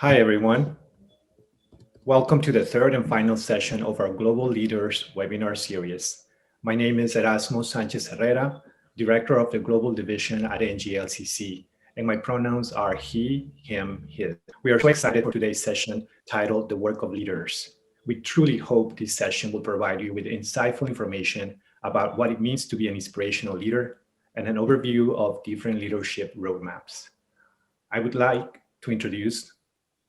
Hi, everyone. Welcome to the third and final session of our Global Leaders webinar series. My name is Erasmo Sanchez Herrera, Director of the Global Division at NGLCC, and my pronouns are he, him, his. We are so excited for today's session titled The Work of Leaders. We truly hope this session will provide you with insightful information about what it means to be an inspirational leader and an overview of different leadership roadmaps. I would like to introduce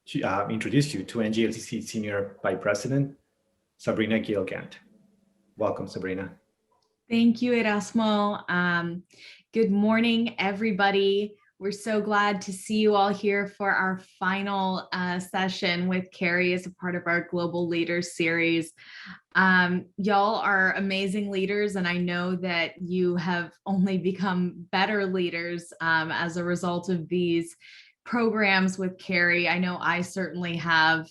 you to NGLCC Senior Vice President, Sabrina Gilgant. Welcome, Sabrina. Thank you, Erasmo. Good morning, everybody. We're so glad to see you all here for our final session with Carrie as a part of our Global Leaders series. Y'all are amazing leaders, and I know that you have only become better leaders as a result of these programs with Carrie. I know I certainly have.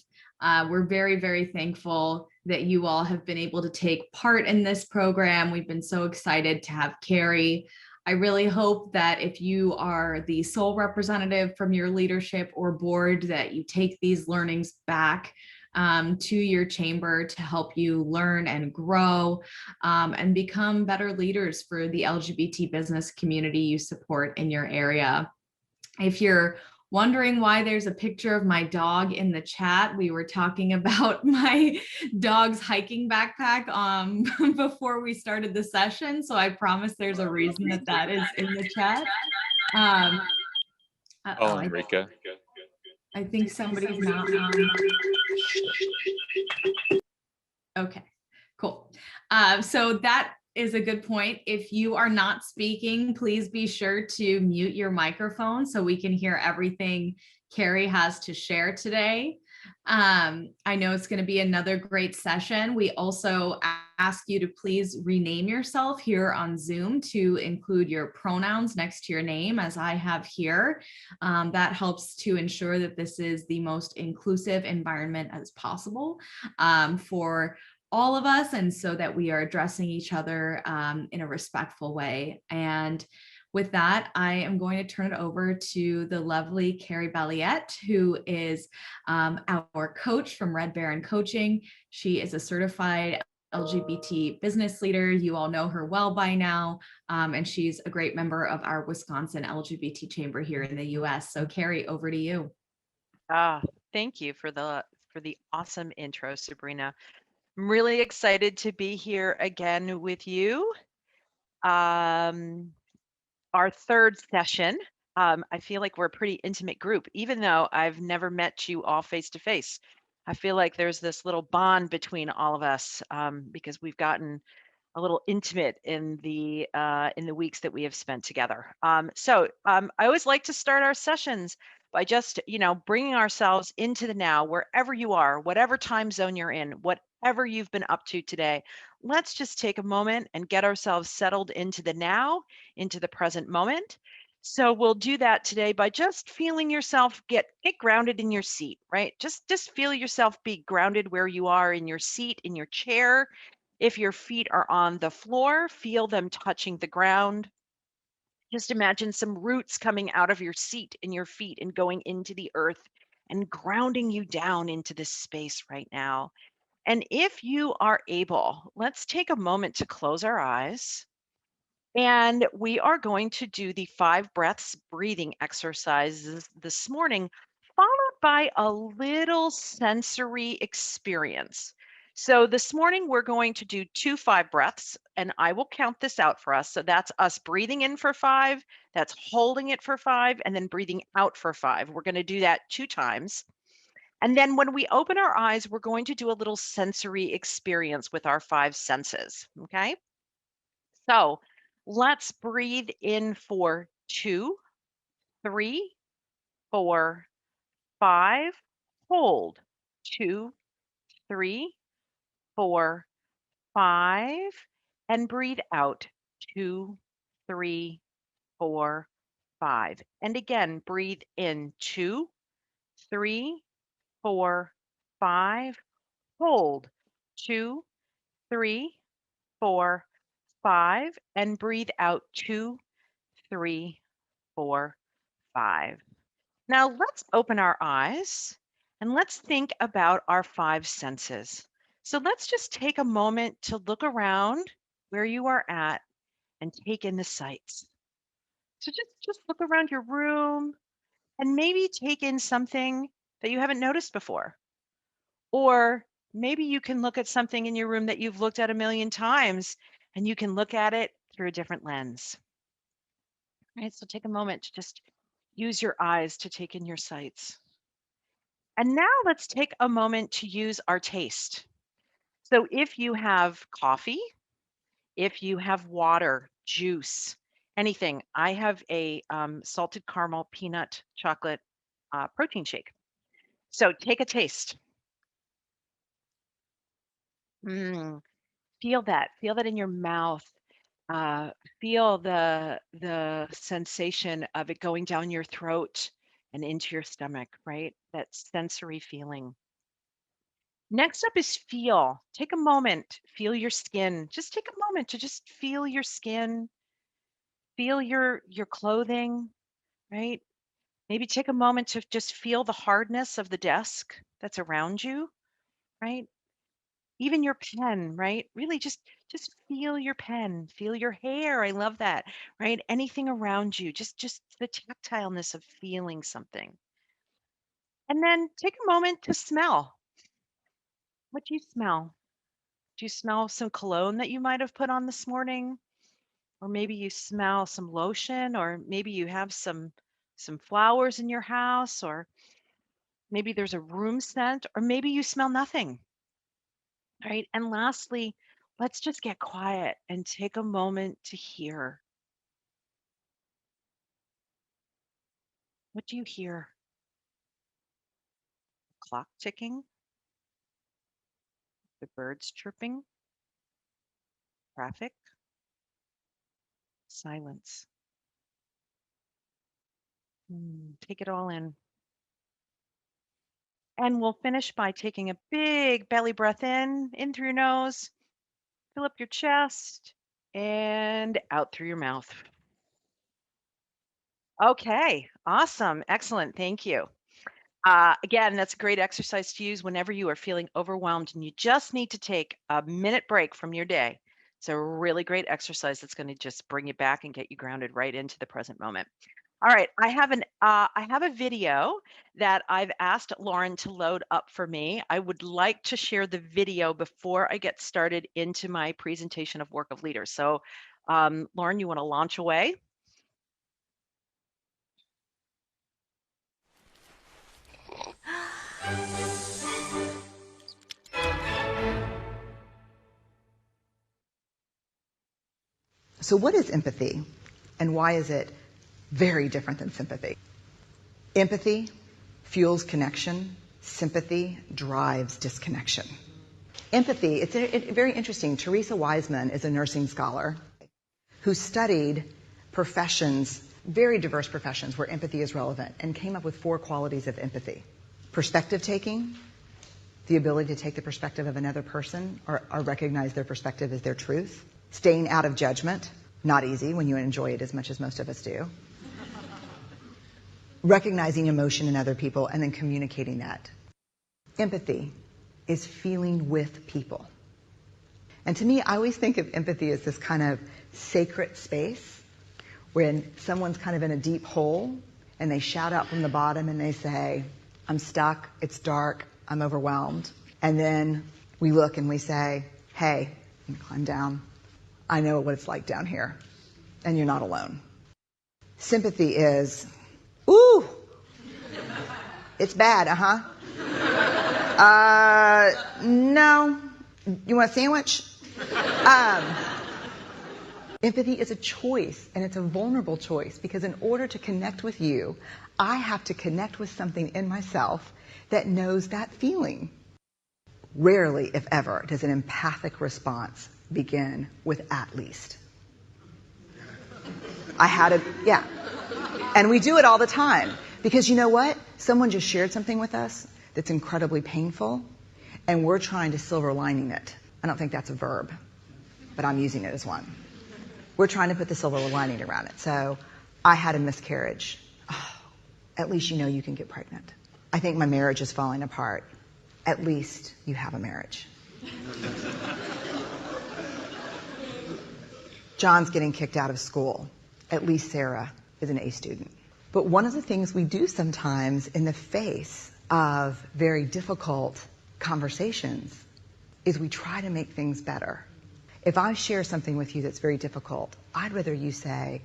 We're very, very thankful that you all have been able to take part in this program. We've been so excited to have Carrie. I really hope that if you are the sole representative from your leadership or board, that you take these learnings back to your chamber to help you learn and grow and become better leaders for the LGBT business community you support in your area. If you're wondering why there's a picture of my dog in the chat, we were talking about my dog's hiking backpack before we started the session. So I promise there's a reason that is in the chat. Enrica. I think somebody's not on. Okay, cool. So that is a good point. If you are not speaking, please be sure to mute your microphone so we can hear everything Carrie has to share today. I know it's going to be another great session. We also ask you to please rename yourself here on Zoom to include your pronouns next to your name, as I have here. That helps to ensure that this is the most inclusive environment as possible for all of us, and so that we are addressing each other in a respectful way. And with that, I am going to turn it over to the lovely Carrie Balliet, who is our coach from Red Baron Coaching. She is a certified LGBT business leader. You all know her well by now, and she's a great member of our Wisconsin LGBT chamber here in the US. So Carrie, over to you. Thank you for the awesome intro, Sabrina. I'm really excited to be here again with you. Our third session. I feel like we're a pretty intimate group, even though I've never met you all face to face. I feel like there's this little bond between all of us because we've gotten a little intimate in the weeks that we have spent together. So I always like to start our sessions by just, bringing ourselves into the now, wherever you are, whatever time zone you're in, whatever you've been up to today. Let's just take a moment and get ourselves settled into the now, into the present moment. So we'll do that today by just feeling yourself get grounded in your seat, right? Just feel yourself be grounded where you are in your seat, in your chair. If your feet are on the floor, feel them touching the ground. Just imagine some roots coming out of your seat and your feet and going into the earth and grounding you down into this space right now. And if you are able, let's take a moment to close our eyes. And we are going to do the 5 breaths breathing exercises this morning, followed by a little sensory experience. So this morning, we're going to do 2 5 breaths, and I will count this out for us. So that's us breathing in for 5, that's holding it for 5, and then breathing out for 5. We're going to do that 2 times. And then when we open our eyes, we're going to do a little sensory experience with our 5 senses, okay? So let's breathe in for 2, 3, 4, 5, hold 2, 3, 4, 5, and breathe out 2, 3, 4, 5. And again, breathe in 2, 3, 4, 5, hold 2, 3, 4, 5, and breathe out 2, 3, 4, 5. Now let's open our eyes And let's think about our five senses. So let's just take a moment to look around where you are at and take in the sights. So just look around your room and maybe take in something that you haven't noticed before. Or maybe you can look at something in your room that you've looked at a million times and you can look at it through a different lens. Right? So take a moment to just use your eyes to take in your sights. And now let's take a moment to use our taste. So if you have coffee, if you have water, juice, anything, I have a salted caramel peanut chocolate protein shake. So take a taste. Mm, feel that in your mouth. Uh, feel the sensation of it going down your throat and into your stomach, right? That sensory feeling. Next up is feel. Take a moment, feel your skin. Just take a moment to just feel your skin, feel your clothing, right? Maybe take a moment to just feel the hardness of the desk that's around you, right? Even your pen, right? Really just feel your pen, feel your hair. I love that, right? Anything around you, just the tactileness of feeling something. And then take a moment to smell. What do you smell? Do you smell some cologne that you might have put on this morning? Or maybe you smell some lotion, or maybe you have some flowers in your house, or maybe there's a room scent, or maybe you smell nothing, right? And lastly, let's just get quiet and take a moment to hear. What do you hear? Clock ticking, the birds chirping, traffic, silence. Take it all in. And we'll finish by taking a big belly breath in through your nose, fill up your chest, and out through your mouth. Okay, awesome. Excellent. Thank you. Again, that's a great exercise to use whenever you are feeling overwhelmed and you just need to take a minute break from your day. It's a really great exercise that's going to just bring you back and get you grounded right into the present moment. All right, I have a video that I've asked Lauren to load up for me. I would like to share the video before I get started into my presentation of Work of Leaders. So, Lauren, you want to launch away? So what is empathy, and why is it very different than sympathy? Empathy fuels connection. Sympathy drives disconnection. Empathy, it's very interesting. Teresa Wiseman is a nursing scholar who studied professions, very diverse professions where empathy is relevant, and came up with 4 qualities of empathy. Perspective taking, the ability to take the perspective of another person or recognize their perspective as their truth. Staying out of judgment, not easy when you enjoy it as much as most of us do. Recognizing emotion in other people and then communicating that. Empathy is feeling with people. And to me, I always think of empathy as this kind of sacred space when someone's kind of in a deep hole and they shout out from the bottom and they say, I'm stuck, it's dark, I'm overwhelmed. And then we look and we say, hey, you climb down. I know what it's like down here, and you're not alone. Sympathy is, ooh, it's bad, no. You want a sandwich? Empathy is a choice, and it's a vulnerable choice, because in order to connect with you, I have to connect with something in myself that knows that feeling. Rarely, if ever, does an empathic response begin with at least. Yeah. And we do it all the time. Because you know what? Someone just shared something with us that's incredibly painful, and we're trying to silver lining it. I don't think that's a verb, but I'm using it as one. We're trying to put the silver lining around it. So, I had a miscarriage. Oh, at least you know you can get pregnant. I think my marriage is falling apart. At least you have a marriage. John's getting kicked out of school. At least Sarah is an A student. But one of the things we do sometimes in the face of very difficult conversations is we try to make things better. If I share something with you that's very difficult, I'd rather you say,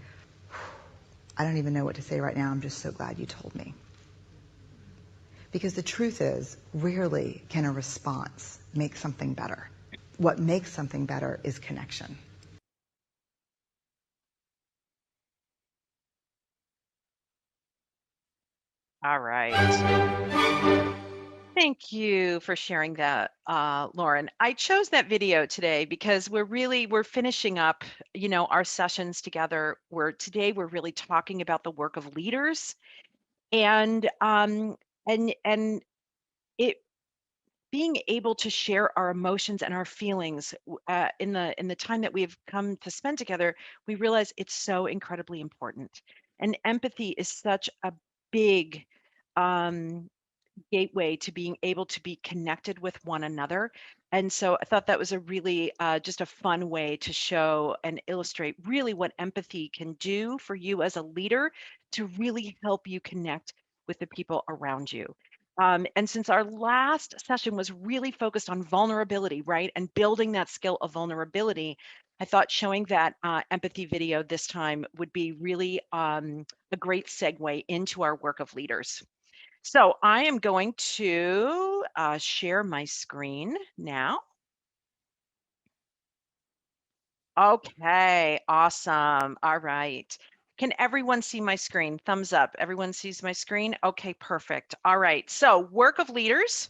I don't even know what to say right now, I'm just so glad you told me. Because the truth is, rarely can a response make something better. What makes something better is connection. All right. Thank you for sharing that, Lauren. I chose that video today because we're finishing up, our sessions together. Today we're really talking about the work of leaders, and it being able to share our emotions and our feelings in the time that we've come to spend together. We realize it's so incredibly important, and empathy is such a big um, gateway to being able to be connected with one another. And so I thought that was a really just a fun way to show and illustrate really what empathy can do for you as a leader to really help you connect with the people around you. And since our last session was really focused on vulnerability, right, and building that skill of vulnerability, I thought showing that empathy video this time would be really a great segue into our work of leaders. So I am going to share my screen now. Okay, awesome. All right. Can everyone see my screen? Thumbs up. Everyone sees my screen? Okay, perfect. All right. So work of leaders.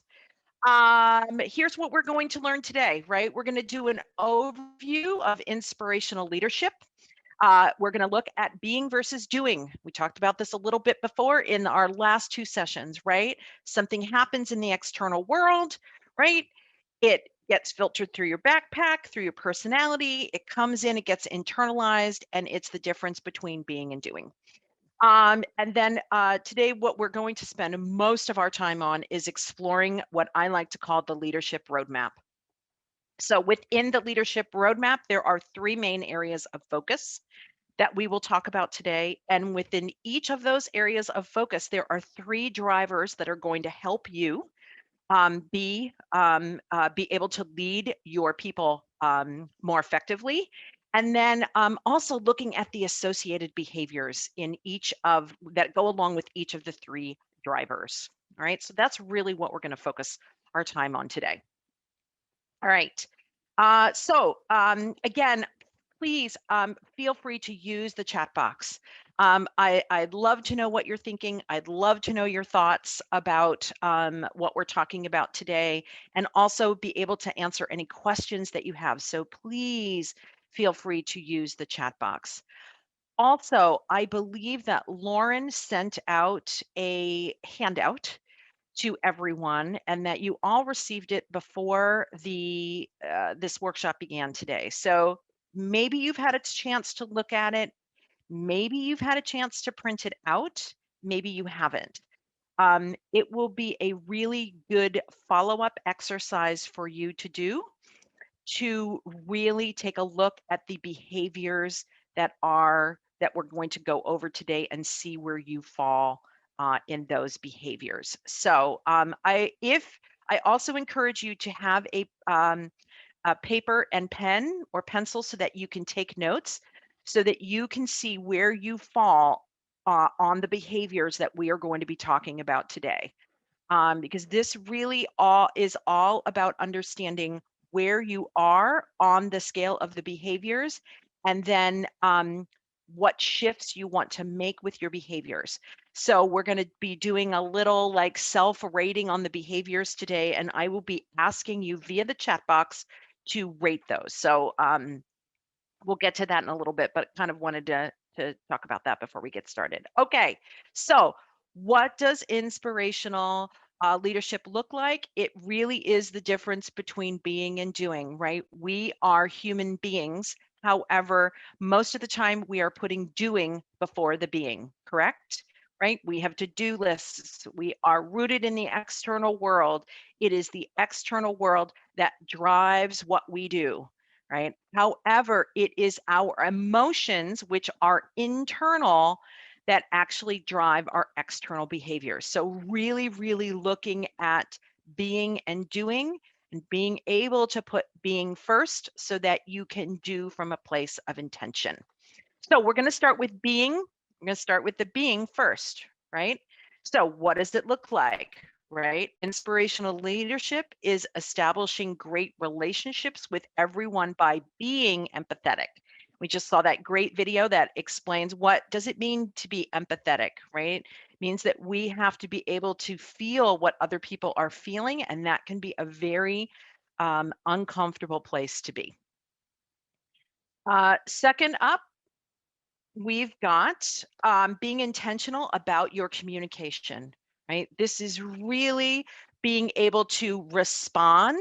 Here's what we're going to learn today, right? We're going to do an overview of inspirational leadership. We're going to look at being versus doing. We talked about this a little bit before in our last two sessions, right? Something happens in the external world, right? It gets filtered through your backpack, through your personality. It comes in, it gets internalized, and it's the difference between being and doing. And then today, what we're going to spend most of our time on is exploring what I like to call the leadership roadmap. So within the leadership roadmap, there are three main areas of focus that we will talk about today. And within each of those areas of focus, there are three drivers that are going to help you be able to lead your people more effectively. And then also looking at the associated behaviors in each of that go along with each of the three drivers. All right, so that's really what we're going to focus our time on today. All right. So again, please feel free to use the chat box. I'd love to know what you're thinking. I'd love to know your thoughts about what we're talking about today, and also be able to answer any questions that you have. So please feel free to use the chat box. Also, I believe that Lauren sent out a handout to everyone, and that you all received it before this workshop began today. So maybe you've had a chance to look at it. Maybe you've had a chance to print it out. Maybe you haven't. It will be a really good follow-up exercise for you to do to really take a look at the behaviors that we're going to go over today and see where you fall in those behaviors. So I also encourage you to have a paper and pen or pencil so that you can take notes, so that you can see where you fall on the behaviors that we are going to be talking about today. Because this really is all about understanding where you are on the scale of the behaviors, and then what shifts you want to make with your behaviors. So we're going to be doing a little like self-rating on the behaviors today, and I will be asking you via the chat box to rate those. So we'll get to that in a little bit, but kind of wanted to talk about that before we get started. Okay, so what does inspirational leadership look like? It really is the difference between being and doing, right? We are human beings. However, most of the time we are putting doing before the being, correct? right? We have to-do lists. We are rooted in the external world. It is the external world that drives what we do, right? However, it is our emotions, which are internal, that actually drive our external behavior. So really, really looking at being and doing and being able to put being first so that you can do from a place of intention. So we're going to start with being. We're going to start with the being first, right? So what does it look like, right? Inspirational leadership is establishing great relationships with everyone by being empathetic. We just saw that great video that explains what does it mean to be empathetic, right? It means that we have to be able to feel what other people are feeling, and that can be a very uncomfortable place to be. Second up, we've got being intentional about your communication, right? This is really being able to respond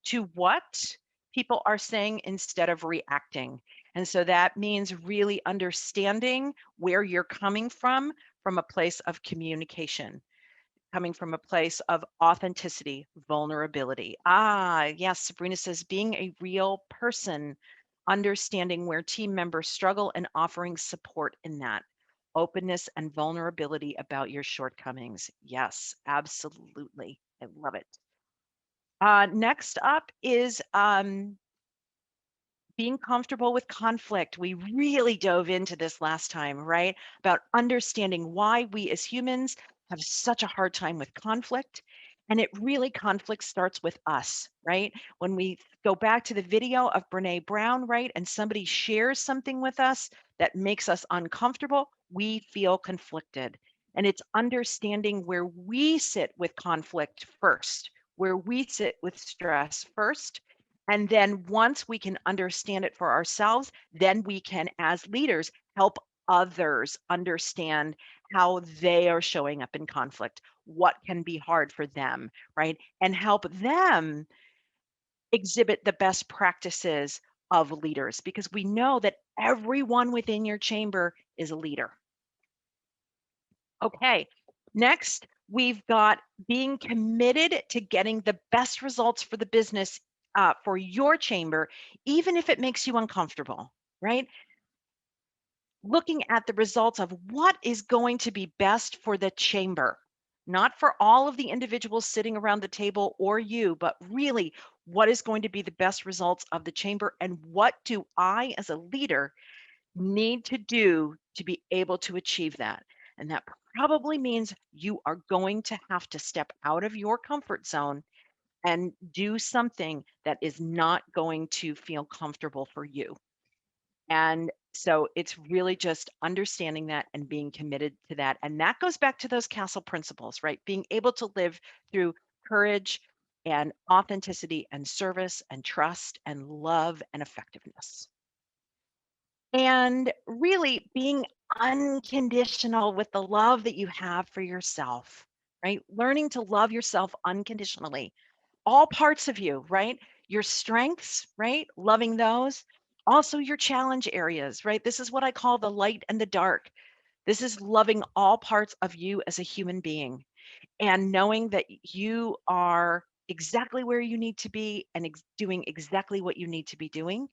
to what people are saying instead of reacting. And so that means really understanding where you're coming from a place of communication, coming from a place of authenticity, vulnerability. Yes, Sabrina says being a real person, understanding where team members struggle and offering support in that. Openness and vulnerability about your shortcomings. Yes, absolutely. I love it. Next up is being comfortable with conflict. We really dove into this last time, right? About understanding why we as humans have such a hard time with conflict. And it really, conflict starts with us, right? When we go back to the video of Brene Brown, right? And somebody shares something with us that makes us uncomfortable, we feel conflicted. And it's understanding where we sit with conflict first, where we sit with stress first, and then once we can understand it for ourselves, then we can, as leaders, help others understand how they are showing up in conflict, what can be hard for them, right? And help them exhibit the best practices of leaders, because we know that everyone within your chamber is a leader. Okay, next, we've got being committed to getting the best results for the business, for your chamber, even if it makes you uncomfortable, right? Looking at the results of what is going to be best for the chamber, not for all of the individuals sitting around the table or you, but really what is going to be the best results of the chamber, and what do I as a leader need to do to be able to achieve that? And that probably means you are going to have to step out of your comfort zone and do something that is not going to feel comfortable for you. And so it's really just understanding that and being committed to that. And that goes back to those castle principles, right? Being able to live through courage and authenticity and service and trust and love and effectiveness. And really being unconditional with the love that you have for yourself, right? Learning to love yourself unconditionally, all parts of you, right? Your strengths, right? Loving those. Also your challenge areas, right? This is what I call the light and the dark. This is loving all parts of you as a human being, and knowing that you are exactly where you need to be and doing exactly what you need to be doing.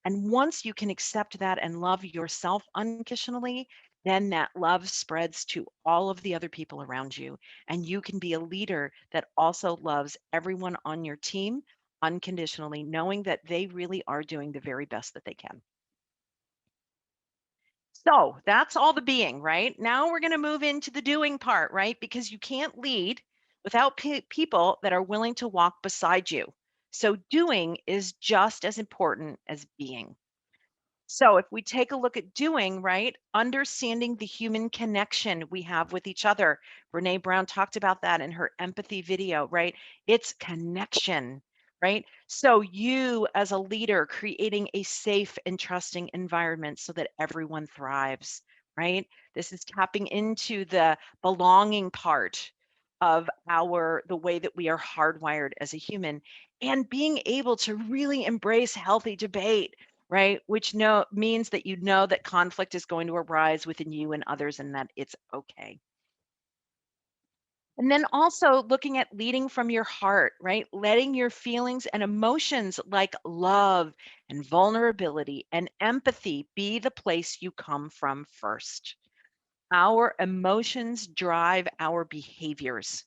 And once you can accept that and love yourself unconditionally, then that love spreads to all of the other people around you. And you can be a leader that also loves everyone on your team unconditionally, knowing that they really are doing the very best that they can. So that's all the being, right? Now we're going to move into the doing part, right? Because you can't lead without people that are willing to walk beside you. So doing is just as important as being. So if we take a look at doing, right, understanding the human connection we have with each other. Brene Brown talked about that in her empathy video, right? It's connection, right? So you as a leader creating a safe and trusting environment so that everyone thrives, right? This is tapping into the belonging part of the way that we are hardwired as a human, and being able to really embrace healthy debate, right? Which means that you know that conflict is going to arise within you and others, and that it's okay. And then also looking at leading from your heart, right? Letting your feelings and emotions like love and vulnerability and empathy be the place you come from first. Our emotions drive our behaviors.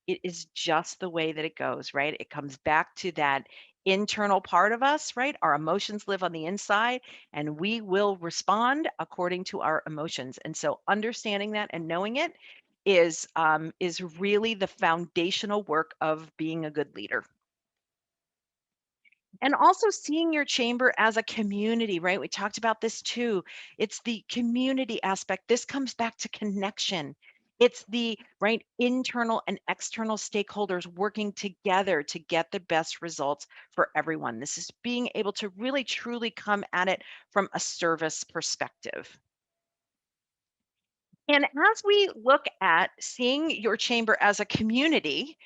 It is just the way that it goes, right? It comes back to that internal part of us, right? Our emotions live on the inside and we will respond according to our emotions. And so understanding that and knowing it is really the foundational work of being a good leader. And also seeing your chamber as a community, right? We talked about this too. It's the community aspect. This comes back to connection. It's the right internal and external stakeholders working together to get the best results for everyone. This is being able to really truly come at it from a service perspective. And as we look at seeing your chamber as a community,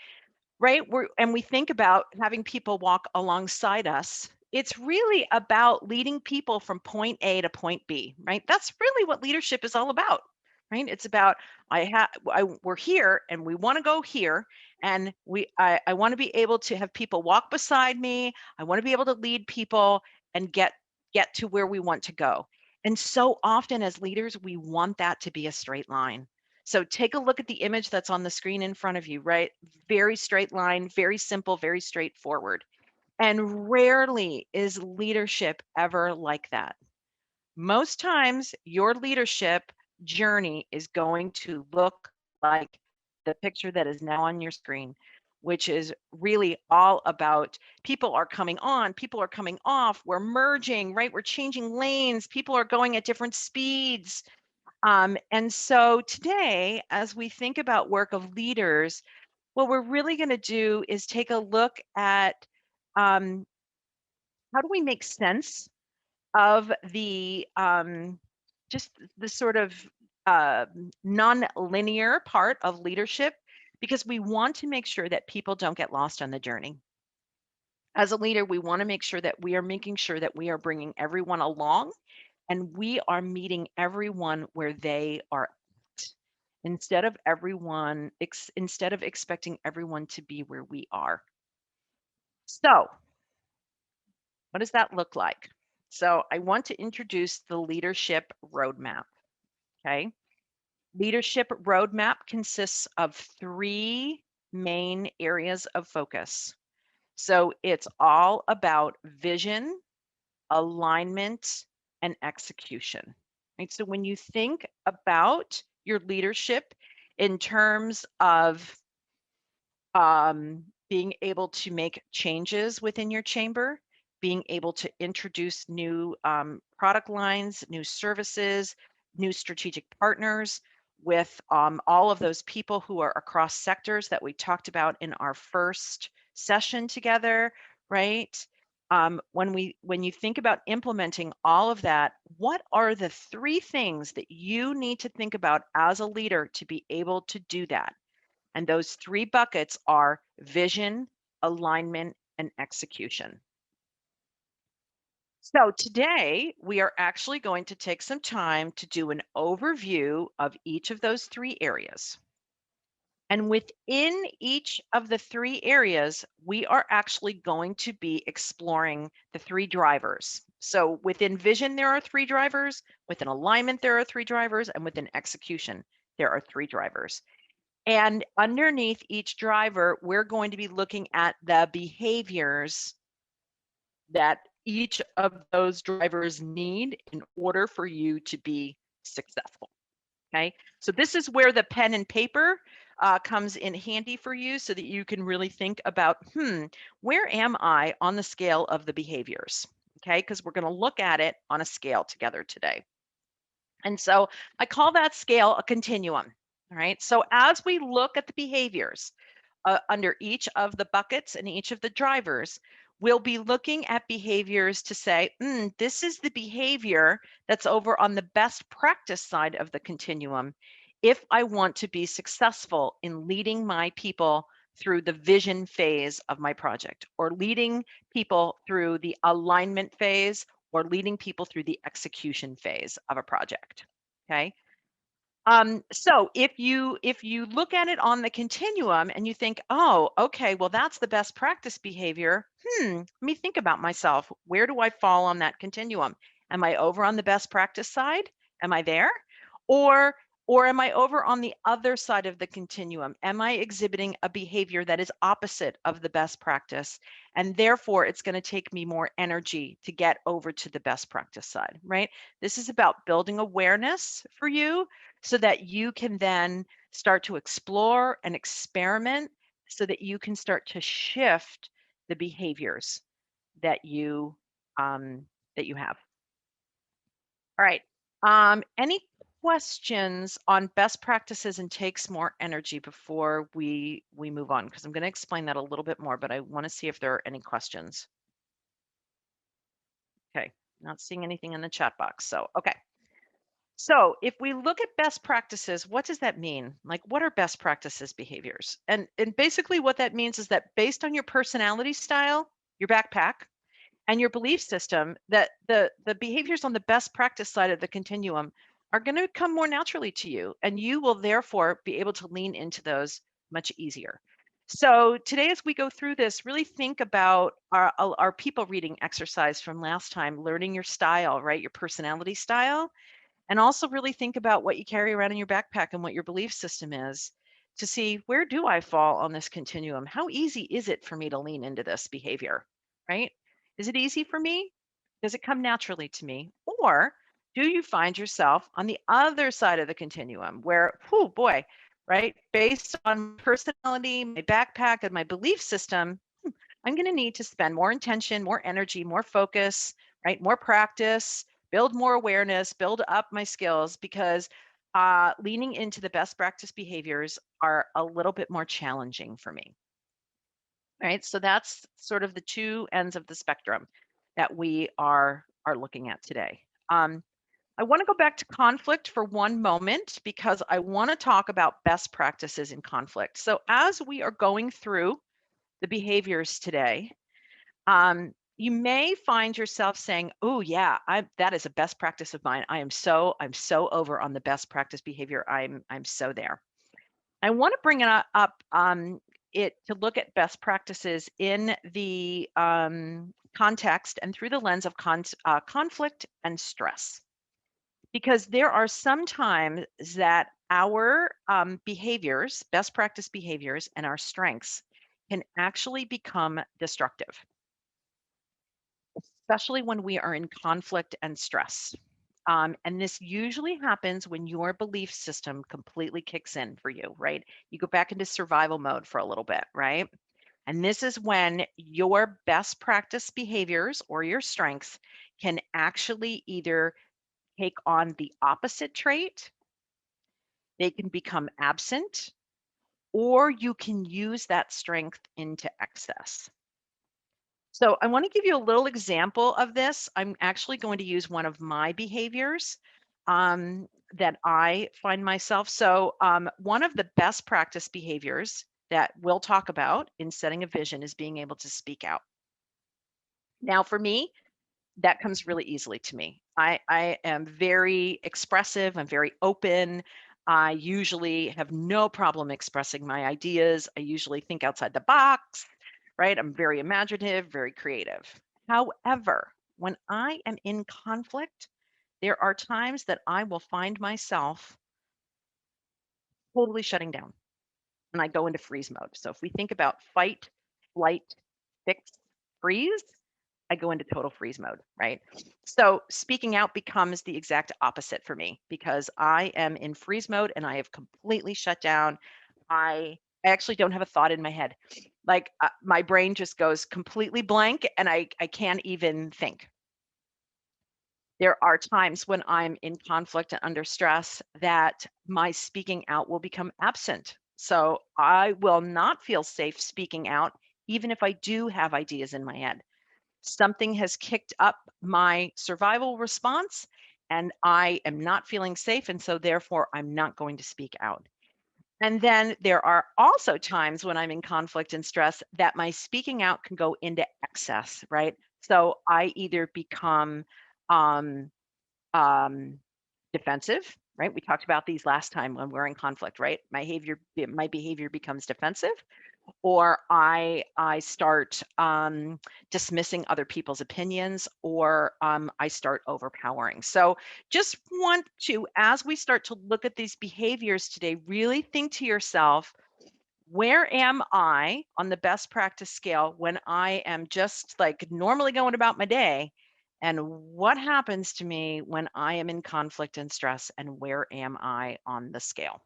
right? We think about having people walk alongside us. It's really about leading people from point A to point B, right? That's really what leadership is all about, right? It's about we're here and we want to go here, and I want to be able to have people walk beside me. I want to be able to lead people and get to where we want to go. And so often as leaders, we want that to be a straight line. So take a look at the image that's on the screen in front of you, right? Very straight line, very simple, very straightforward. And rarely is leadership ever like that. Most times, your leadership journey is going to look like the picture that is now on your screen, which is really all about people are coming on, people are coming off, we're merging, right? We're changing lanes, people are going at different speeds. And so today, as we think about work of leaders, what we're really going to do is take a look at um, how do we make sense of the just the sort of uh, non-linear part of leadership, because we want to make sure that people don't get lost on the journey. As a leader, we want to make sure that we are making sure that we are bringing everyone along and we are meeting everyone where they are at, instead of expecting everyone to be where we are. So what does that look like? So I want to introduce the leadership roadmap. Okay. Leadership roadmap consists of 3 main areas of focus. So it's all about vision, alignment, and execution. Right? So when you think about your leadership in terms of being able to make changes within your chamber, being able to introduce new product lines, new services, new strategic partners with all of those people who are across sectors that we talked about in our first session together, right? When you think about implementing all of that, what are the 3 things that you need to think about as a leader to be able to do that? And those 3 buckets are vision, alignment, and execution. So today we are actually going to take some time to do an overview of each of those 3 areas. And within each of the 3 areas, we are actually going to be exploring the 3 drivers. So within vision, there are 3 drivers, within alignment, there are 3 drivers, and within execution, there are 3 drivers. And underneath each driver, we're going to be looking at the behaviors that each of those drivers need in order for you to be successful. Okay, so this is where the pen and paper comes in handy for you so that you can really think about, where am I on the scale of the behaviors? Okay, because we're going to look at it on a scale together today. And so I call that scale a continuum. All right. So as we look at the behaviors under each of the buckets and each of the drivers, we'll be looking at behaviors to say, this is the behavior that's over on the best practice side of the continuum if I want to be successful in leading my people through the vision phase of my project, or leading people through the alignment phase, or leading people through the execution phase of a project. Okay. So if you look at it on the continuum and you think, oh, okay, well, that's the best practice behavior. Let me think about myself. Where do I fall on that continuum? Am I over on the best practice side? Am I there? Or am I over on the other side of the continuum? Am I exhibiting a behavior that is opposite of the best practice? And therefore, it's going to take me more energy to get over to the best practice side, right? This is about building awareness for you so that you can then start to explore and experiment so that you can start to shift the behaviors that you have. All right. Any questions on best practices and takes more energy before we move on? Because I'm going to explain that a little bit more, but I want to see if there are any questions. Okay, not seeing anything in the chat box. So, okay. So if we look at best practices, what does that mean? Like, what are best practices behaviors? And basically what that means is that based on your personality style, your backpack, and your belief system, that the behaviors on the best practice side of the continuum are going to come more naturally to you, and you will therefore be able to lean into those much easier. So today, as we go through this, really think about our people reading exercise from last time, learning your style, right? Your personality style. And also really think about what you carry around in your backpack and what your belief system is to see, where do I fall on this continuum? How easy is it for me to lean into this behavior, right? Is it easy for me? Does it come naturally to me? Or do you find yourself on the other side of the continuum where, oh boy, right? Based on personality, my backpack, and my belief system, I'm going to need to spend more intention, more energy, more focus, right? More practice, build more awareness, build up my skills, because leaning into the best practice behaviors are a little bit more challenging for me. Right. So that's sort of the two ends of the spectrum that we are looking at today. I want to go back to conflict for one moment because I want to talk about best practices in conflict. So as we are going through the behaviors today, you may find yourself saying, "Oh yeah, that is a best practice of mine. I'm so over on the best practice behavior. I'm so there." I want to bring it up to look at best practices in the context and through the lens of conflict and stress, because there are some times that our behaviors, best practice behaviors, and our strengths can actually become destructive, especially when we are in conflict and stress. And this usually happens when your belief system completely kicks in for you, right? You go back into survival mode for a little bit, right? And this is when your best practice behaviors or your strengths can actually either take on the opposite trait, they can become absent, or you can use that strength into excess. So I want to give you a little example of this. I'm actually going to use one of my behaviors that I find myself. So one of the best practice behaviors that we'll talk about in setting a vision is being able to speak out. Now, for me, that comes really easily to me. I am very expressive. I'm very open. I usually have no problem expressing my ideas. I usually think outside the box, right? I'm very imaginative, very creative. However, when I am in conflict, there are times that I will find myself totally shutting down and I go into freeze mode. So if we think about fight, flight, fix, freeze, I go into total freeze mode, right? So speaking out becomes the exact opposite for me because I am in freeze mode and I have completely shut down. I actually don't have a thought in my head. Like my brain just goes completely blank and I can't even think. There are times when I'm in conflict and under stress that my speaking out will become absent. So I will not feel safe speaking out, even if I do have ideas in my head. Something has kicked up my survival response and I am not feeling safe. And so therefore I'm not going to speak out. And then there are also times when I'm in conflict and stress that my speaking out can go into excess, right? So I either become defensive, right? We talked about these last time when we're in conflict, right? My behavior becomes defensive, or I start dismissing other people's opinions, or I start overpowering. So just want to, as we start to look at these behaviors today, really think to yourself, where am I on the best practice scale when I am just like normally going about my day? And what happens to me when I am in conflict and stress? And where am I on the scale?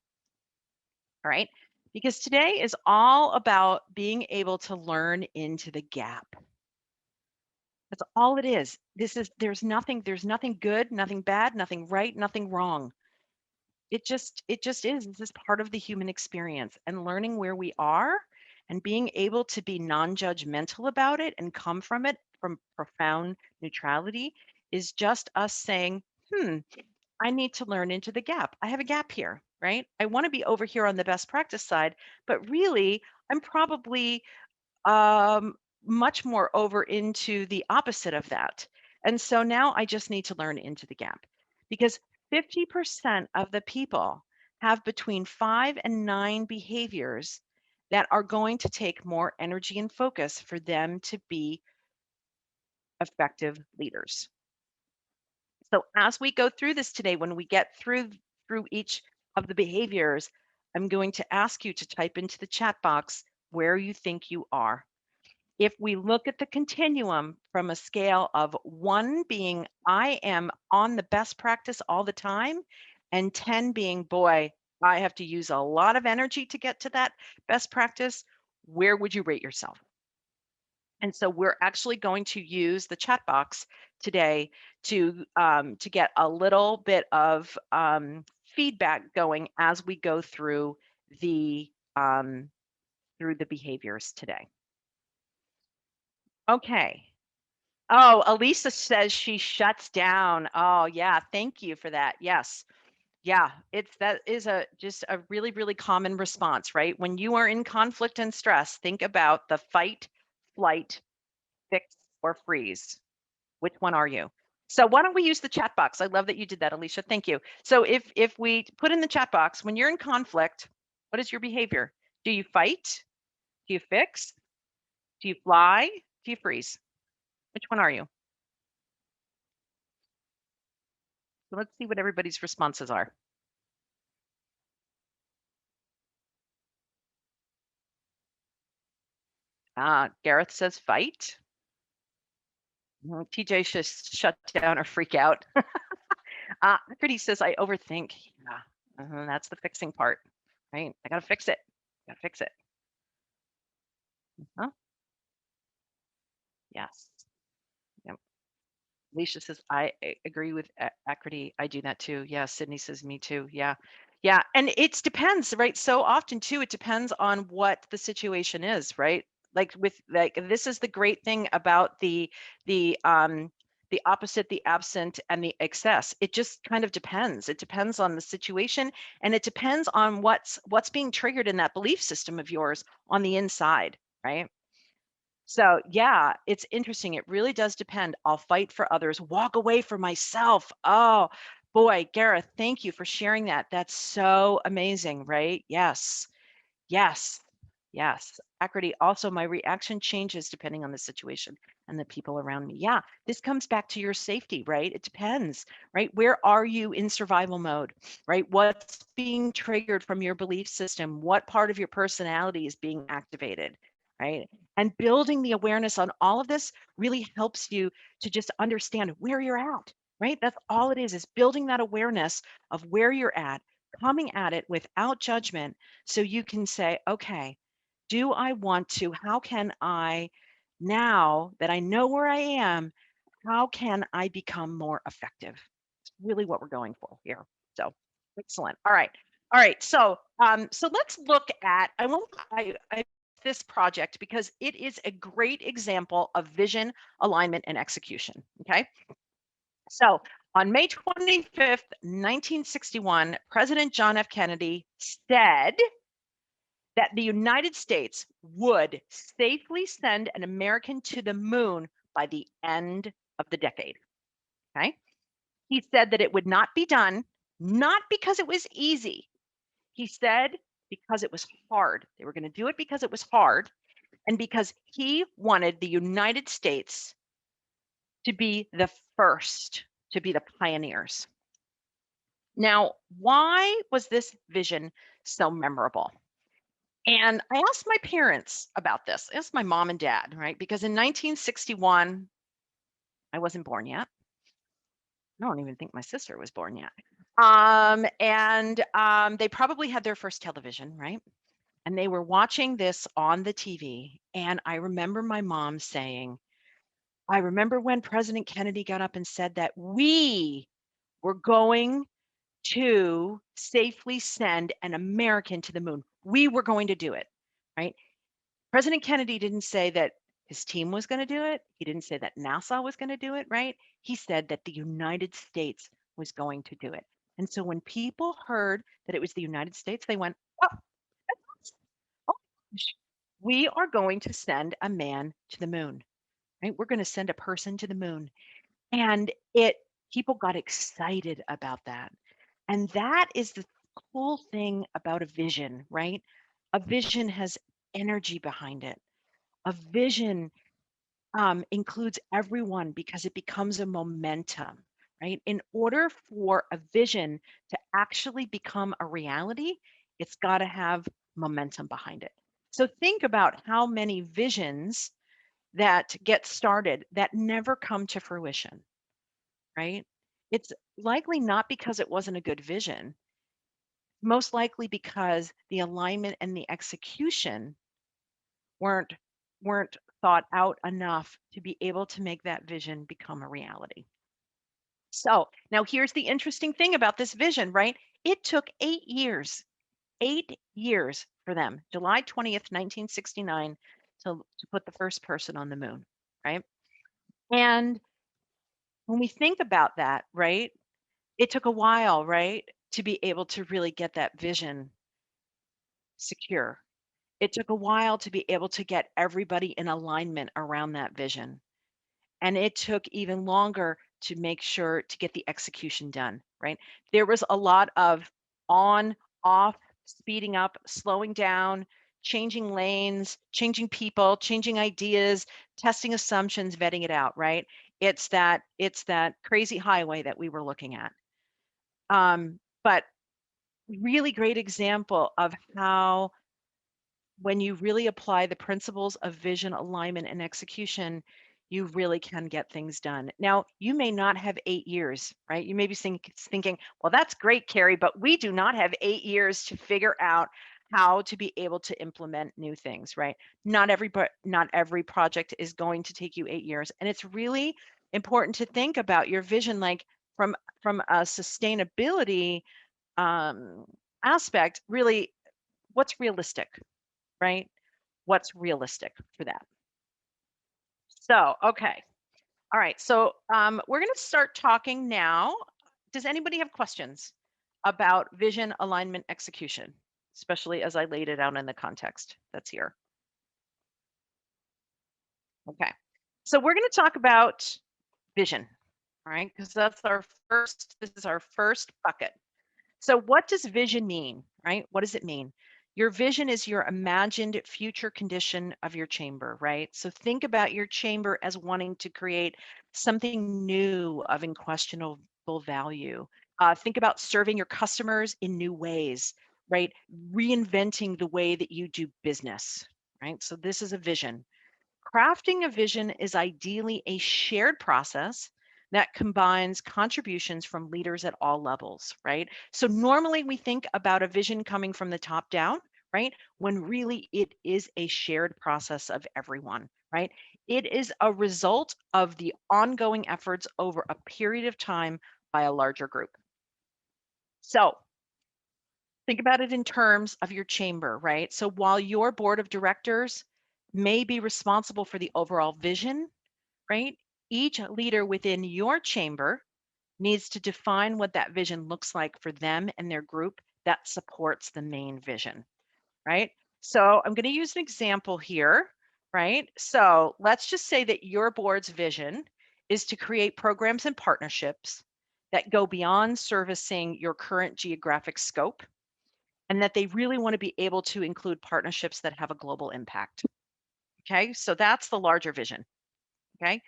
All right. Because today is all about being able to learn into the gap. That's all it is. There's nothing good, nothing bad, nothing right, nothing wrong. It just is. This is part of the human experience, and learning where we are and being able to be non-judgmental about it and come from it from profound neutrality is just us saying, I need to learn into the gap. I have a gap here, right? I want to be over here on the best practice side, but really I'm probably um, much more over into the opposite of that. And so now I just need to learn into the gap, because 50% of the people have between 5 and 9 behaviors that are going to take more energy and focus for them to be effective leaders. So as we go through this today, when we get through each of the behaviors, I'm going to ask you to type into the chat box where you think you are. If we look at the continuum from a scale of 1 being I am on the best practice all the time, and 10 being, boy, I have to use a lot of energy to get to that best practice, where would you rate yourself? And so we're actually going to use the chat box today to get a little bit of feedback going as we go through the behaviors today. Okay. Oh, Elisa says she shuts down. Oh, yeah. Thank you for that. Yes. Yeah, that is just a really, really common response, right? When you are in conflict and stress, think about the fight, flight, fix, or freeze. Which one are you? So why don't we use the chat box? I love that you did that, Alicia. Thank you. So if we put in the chat box, when you're in conflict, what is your behavior? Do you fight? Do you fix? Do you fly? Do you freeze? Which one are you? So let's see what everybody's responses are. Gareth says fight. TJ just shut down or freak out. Pretty says I overthink. Yeah, that's the fixing part, right? I gotta fix it. Gotta fix it. Yes. Yep. Alicia says I agree with Acrity. I do that too. Yeah. Sydney says me too. Yeah. Yeah. And it depends, right? So often too, it depends on what the situation is, right? Like this is the great thing about the opposite, the absent, and the excess. It just kind of depends. It depends on the situation, and it depends on what's being triggered in that belief system of yours on the inside, right? So yeah, it's interesting. It really does depend. I'll fight for others, walk away for myself. Oh boy, Gareth, thank you for sharing that. That's so amazing, right? Yes, yes, yes. Acrity, also my reaction changes depending on the situation and the people around me. Yeah, this comes back to your safety, right? It depends, right? Where are you in survival mode, right? What's being triggered from your belief system? What part of your personality is being activated, right? And building the awareness on all of this really helps you to just understand where you're at, right? That's all it is building that awareness of where you're at, coming at it without judgment, so you can say, okay, do I want to, how can I, now that I know where I am, how can I become more effective? It's really what we're going for here. So excellent. All right. All right. So so let's look at, I this project because it is a great example of vision, alignment, and execution. Okay. So on May 25th, 1961, President John F. Kennedy said that the United States would safely send an American to the moon by the end of the decade. Okay. He said that it would not be done not because it was easy. He said because it was hard. They were going to do it because it was hard and because he wanted the United States to be the first, to be the pioneers. Now, why was this vision so memorable? And I asked my parents about this. I asked my mom and dad, right? Because in 1961, I wasn't born yet. I don't even think my sister was born yet. They probably had their first television, right? And they were watching this on the TV. And I remember my mom saying, I remember when President Kennedy got up and said that we were going to safely send an American to the moon. We were going to do it, right? President Kennedy didn't say that his team was going to do it. He didn't say that NASA was going to do it, right? He said that the United States was going to do it. And so when people heard that it was the United States, they went, oh, oh gosh, we are going to send a man to the moon, right? We're going to send a person to the moon. And people got excited about that. And that is the cool thing about a vision, right? A vision has energy behind it. A vision includes everyone because it becomes a momentum, right? In order for a vision to actually become a reality, it's got to have momentum behind it. So think about how many visions that get started that never come to fruition, right? It's likely not because it wasn't a good vision, most likely because the alignment and the execution weren't weren't thought out enough to be able to make that vision become a reality. So now here's the interesting thing about this vision, right? It took 8 years for them, July 20th, 1969, to put the first person on the moon, right? And when we think about that, right, it took a while, right, to be able to really get that vision secure. It took a while to be able to get everybody in alignment around that vision. And it took even longer to make sure to get the execution done, right? There was a lot of on, off, speeding up, slowing down, changing lanes, changing people, changing ideas, testing assumptions, vetting it out, right? It's that crazy highway that we were looking at. But really great example of how when you really apply the principles of vision, alignment, and execution, you really can get things done. Now, you may not have 8 years, right? You may be thinking, well, that's great, Carrie, but we do not have 8 years to figure out how to be able to implement new things, right? Not every project is going to take you 8 years. And it's really important to think about your vision, like from a sustainability aspect, really, what's realistic, right? What's realistic for that? So, okay. All right. So we're going to start talking now. Does anybody have questions about vision, alignment, execution, especially as I laid it out in the context that's here? Okay. So we're going to talk about vision, all right? Because this is our first bucket. So what does vision mean, right? What does it mean? Your vision is your imagined future condition of your chamber, right? So think about your chamber as wanting to create something new of unquestionable value. Think about serving your customers in new ways, right? Reinventing the way that you do business, right? So this is a vision. Crafting a vision is ideally a shared process that combines contributions from leaders at all levels, right? So normally we think about a vision coming from the top down, right? When really it is a shared process of everyone, right? It is a result of the ongoing efforts over a period of time by a larger group. So think about it in terms of your chamber, right? So while your board of directors may be responsible for the overall vision, right? Each leader within your chamber needs to define what that vision looks like for them and their group that supports the main vision, right? So I'm going to use an example here, right? So let's just say that your board's vision is to create programs and partnerships that go beyond servicing your current geographic scope, and that they really want to be able to include partnerships that have a global impact. Okay, so that's the larger vision. Okay,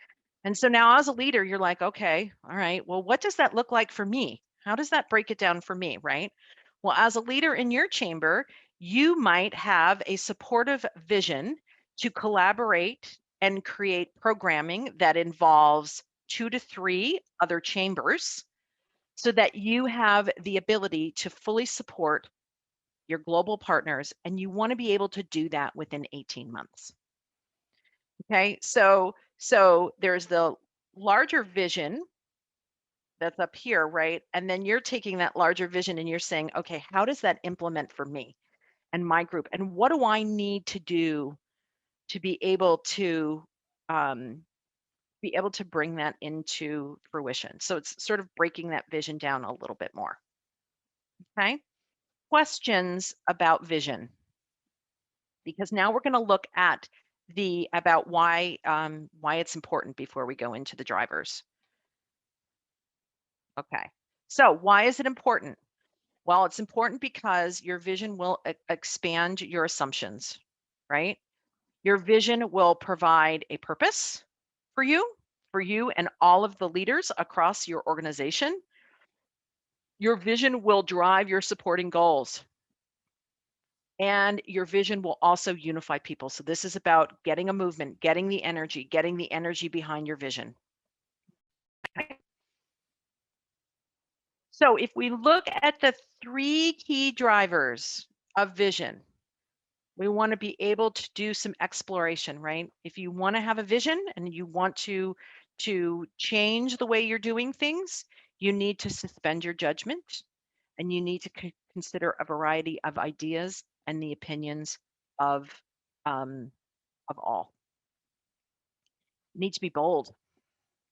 and so now as a leader, you're like, okay, all right, well, what does that look like for me? How does that break it down for me, right? Well, as a leader in your chamber, you might have a supportive vision to collaborate and create programming that involves 2 to 3 other chambers so that you have the ability to fully support your global partners, and you want to be able to do that within 18 months. Okay, so there's the larger vision that's up here, right? And then you're taking that larger vision and you're saying, okay, how does that implement for me and my group? And what do I need to do to be able to bring that into fruition? So it's sort of breaking that vision down a little bit more. Okay, questions about vision, because now we're going to look at about why it's important before we go into the drivers. Okay, so why is it important? Well, it's important because your vision will expand your assumptions, right? Your vision will provide a purpose for you and all of the leaders across your organization. Your vision will drive your supporting goals. And your vision will also unify people. So this is about getting a movement, getting the energy behind your vision. Okay. So if we look at the 3 key drivers of vision, we want to be able to do some exploration, right? If you want to have a vision and you want to change the way you're doing things, you need to suspend your judgment and you need to consider a variety of ideas and the opinions of all. You need to be bold,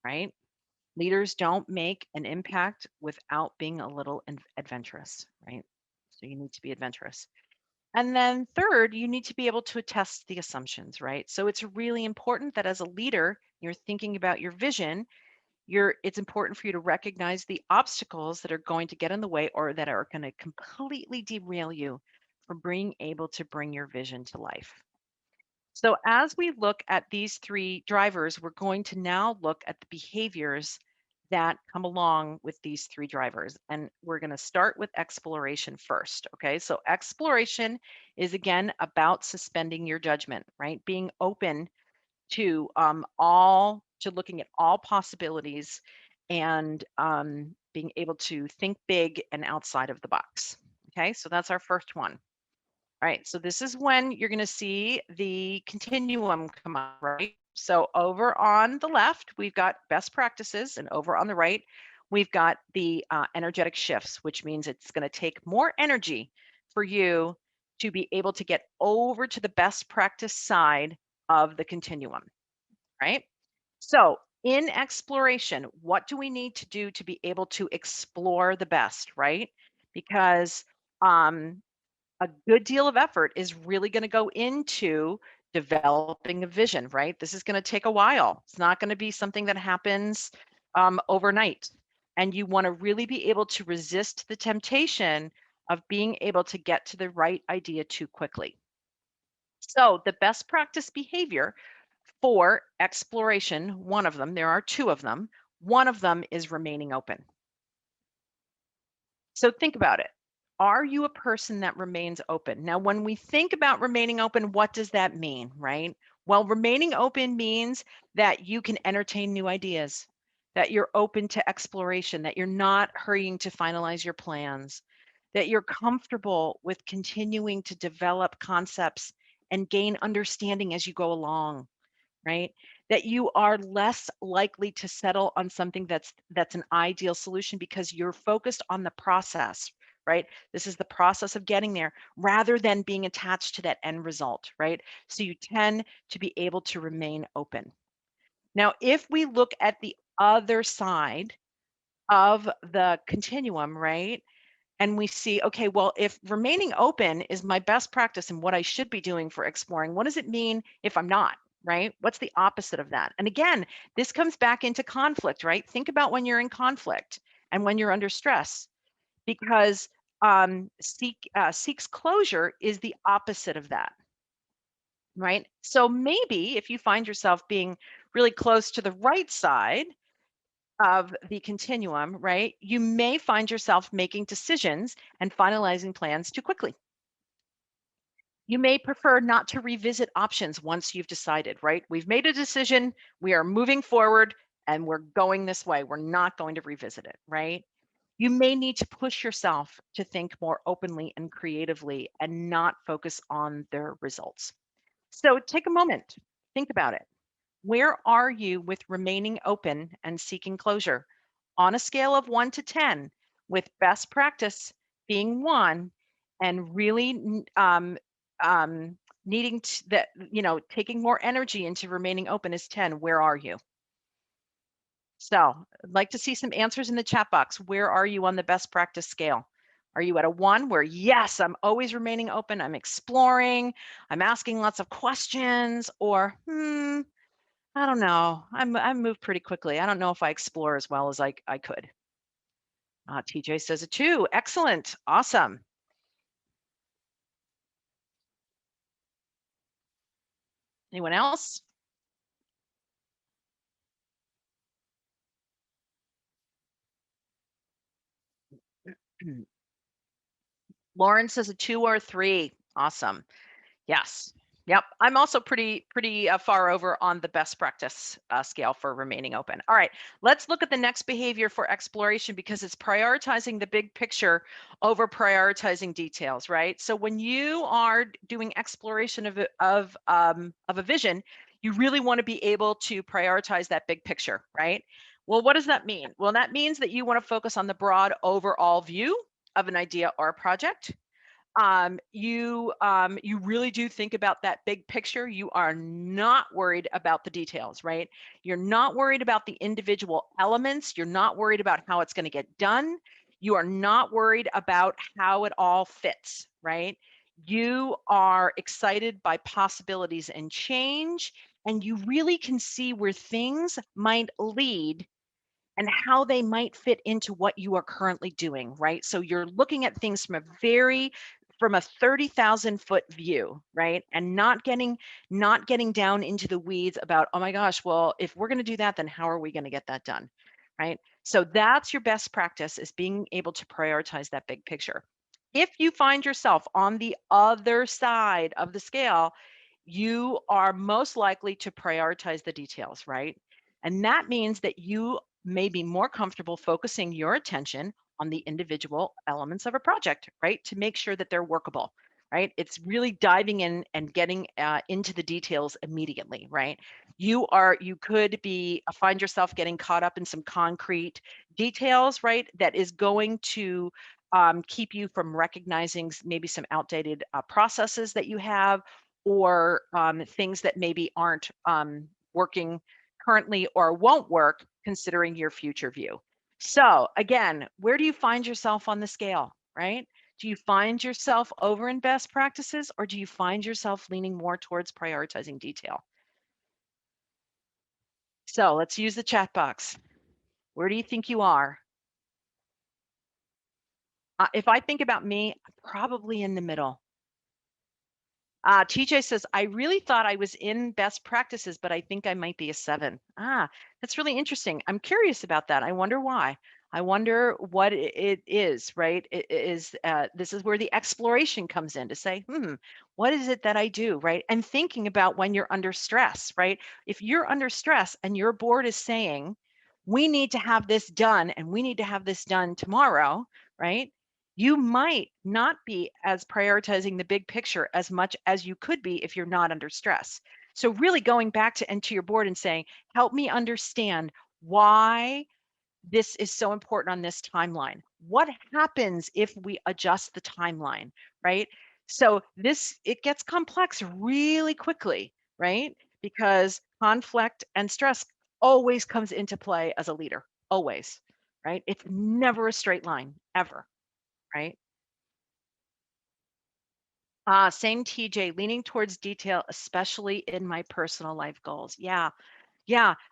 right? Leaders don't make an impact without being a little adventurous, right? So you need to be adventurous. And then third, you need to be able to test the assumptions, right? So it's really important that as a leader, you're thinking about your vision, it's important for you to recognize the obstacles that are going to get in the way or that are going to completely derail you from being able to bring your vision to life. So as we look at these 3 drivers, we're going to now look at the behaviors that come along with these 3 drivers. And we're going to start with exploration first. Okay, so exploration is again about suspending your judgment, right? Being open to looking at all possibilities and being able to think big and outside of the box. Okay, so that's our first one. All right, so this is when you're going to see the continuum come up, right? So over on the left, we've got best practices, and over on the right, we've got the energetic shifts, which means it's going to take more energy for you to be able to get over to the best practice side of the continuum, right? So in exploration, what do we need to do to be able to explore the best, right? Because a good deal of effort is really going to go into developing a vision, right? This is going to take a while. It's not going to be something that happens overnight. And you want to really be able to resist the temptation of being able to get to the right idea too quickly. So the best practice behavior for exploration, one of them, there are 2 of them. One of them is remaining open. So think about it. Are you a person that remains open? Now, when we think about remaining open, what does that mean, right? Well, remaining open means that you can entertain new ideas, that you're open to exploration, that you're not hurrying to finalize your plans, that you're comfortable with continuing to develop concepts and gain understanding as you go along, right? That you are less likely to settle on something that's an ideal solution because you're focused on the process, right? This is the process of getting there rather than being attached to that end result, right? So you tend to be able to remain open. Now, if we look at the other side of the continuum, right? And we see, okay, well, if remaining open is my best practice and what I should be doing for exploring, what does it mean if I'm not, right? What's the opposite of that? And again, this comes back into conflict, right? Think about when you're in conflict. and when you're under stress, because seeks closure is the opposite of that, right? So maybe if you find yourself being really close to the right side of the continuum, right, you may find yourself making decisions and finalizing plans too quickly. You may prefer not to revisit options once you've decided, right? We've made a decision, we are moving forward, and we're going this way. We're not going to revisit it, right? You may need to push yourself to think more openly and creatively and not focus on their results. So take a moment, think about it. Where are you with remaining open and seeking closure? On a scale of 1 to 10, with best practice being 1 and really needing to, that, taking more energy into remaining open is 10, where are you? So I'd like to see some answers in the chat box. Where are you on the best practice scale? Are you at a 1 where, yes, I'm always remaining open, I'm exploring, I'm asking lots of questions, or, I don't know, I move pretty quickly. I don't know if I explore as well as I could. TJ says a 2. Excellent. Awesome. Anyone else? Lauren says a 2 or a 3. Awesome. Yes. Yep. I'm also pretty far over on the best practice scale for remaining open. All right. Let's look at the next behavior for exploration, because it's prioritizing the big picture over prioritizing details, right? So when you are doing exploration of a vision, you really want to be able to prioritize that big picture, right? Well, what does that mean? Well, that means that you want to focus on the broad overall view of an idea or a project. You really do think about that big picture. You are not worried about the details, right? You're not worried about the individual elements. You're not worried about how it's going to get done. You are not worried about how it all fits, right? You are excited by possibilities and change, and you really can see where things might lead and how they might fit into what you are currently doing, right? So you're looking at things from a 30,000 foot view, right? And not getting down into the weeds about, oh my gosh, well, if we're going to do that, then how are we going to get that done, right? So that's your best practice, is being able to prioritize that big picture. If you find yourself on the other side of the scale, you are most likely to prioritize the details, right? And that means that you may be more comfortable focusing your attention on the individual elements of a project, right? To make sure that they're workable, right? It's really diving in and getting into the details immediately, right? You could find yourself getting caught up in some concrete details, right? That is going to keep you from recognizing maybe some outdated processes that you have, or things that maybe aren't working currently or won't work considering your future view. So again, where do you find yourself on the scale, right? Do you find yourself over in best practices, or do you find yourself leaning more towards prioritizing detail? So let's use the chat box. Where do you think you are? If I think about me, I'm probably in the middle. TJ says, I really thought I was in best practices, but I think I might be a 7. That's really interesting. I'm curious about that. I wonder why. I wonder what it is, right? This is where the exploration comes in, to say, what is it that I do, right? And thinking about when you're under stress, right? If you're under stress and your board is saying, we need to have this done and we need to have this done tomorrow, right? You might not be as prioritizing the big picture as much as you could be if you're not under stress. So really going back to your board and saying, help me understand why this is so important on this timeline. What happens if we adjust the timeline, right? So it gets complex really quickly, right? Because conflict and stress always comes into play as a leader, always, right? It's never a straight line, ever, right? Same TJ, leaning towards detail, especially in my personal life goals. Yeah.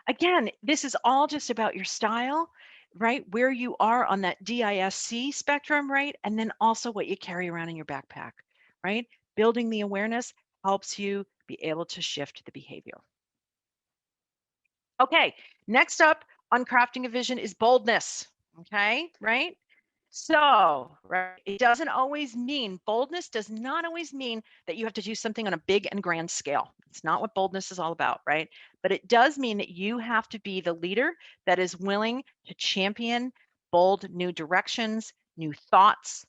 Again, this is all just about your style. right? Where you are on that DISC spectrum, right? And then also what you carry around in your backpack, right? Building the awareness helps you be able to shift the behavior. Okay, next up on crafting a vision is boldness. Okay, right? So, right, it doesn't always mean, boldness does not always mean that you have to do something on a big and grand scale. It's not what boldness is all about, right? But it does mean that you have to be the leader that is willing to champion bold new directions, new thoughts,